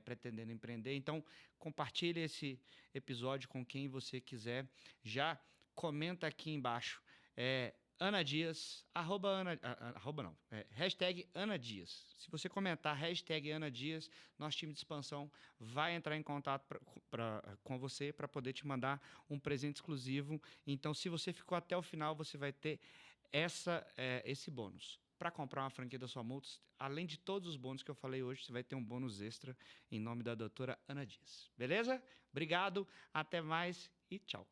pretendendo empreender. Então, compartilhe esse episódio com quem você quiser, já comenta aqui embaixo, Ana Dias, hashtag Ana Dias. Se você comentar hashtag Ana Dias, nosso time de expansão vai entrar em contato com você para poder te mandar um presente exclusivo. Então, se você ficou até o final, você vai ter esse bônus. Para comprar uma franquia da Só Multas, além de todos os bônus que eu falei hoje, você vai ter um bônus extra em nome da doutora Ana Dias. Beleza? Obrigado, até mais e tchau.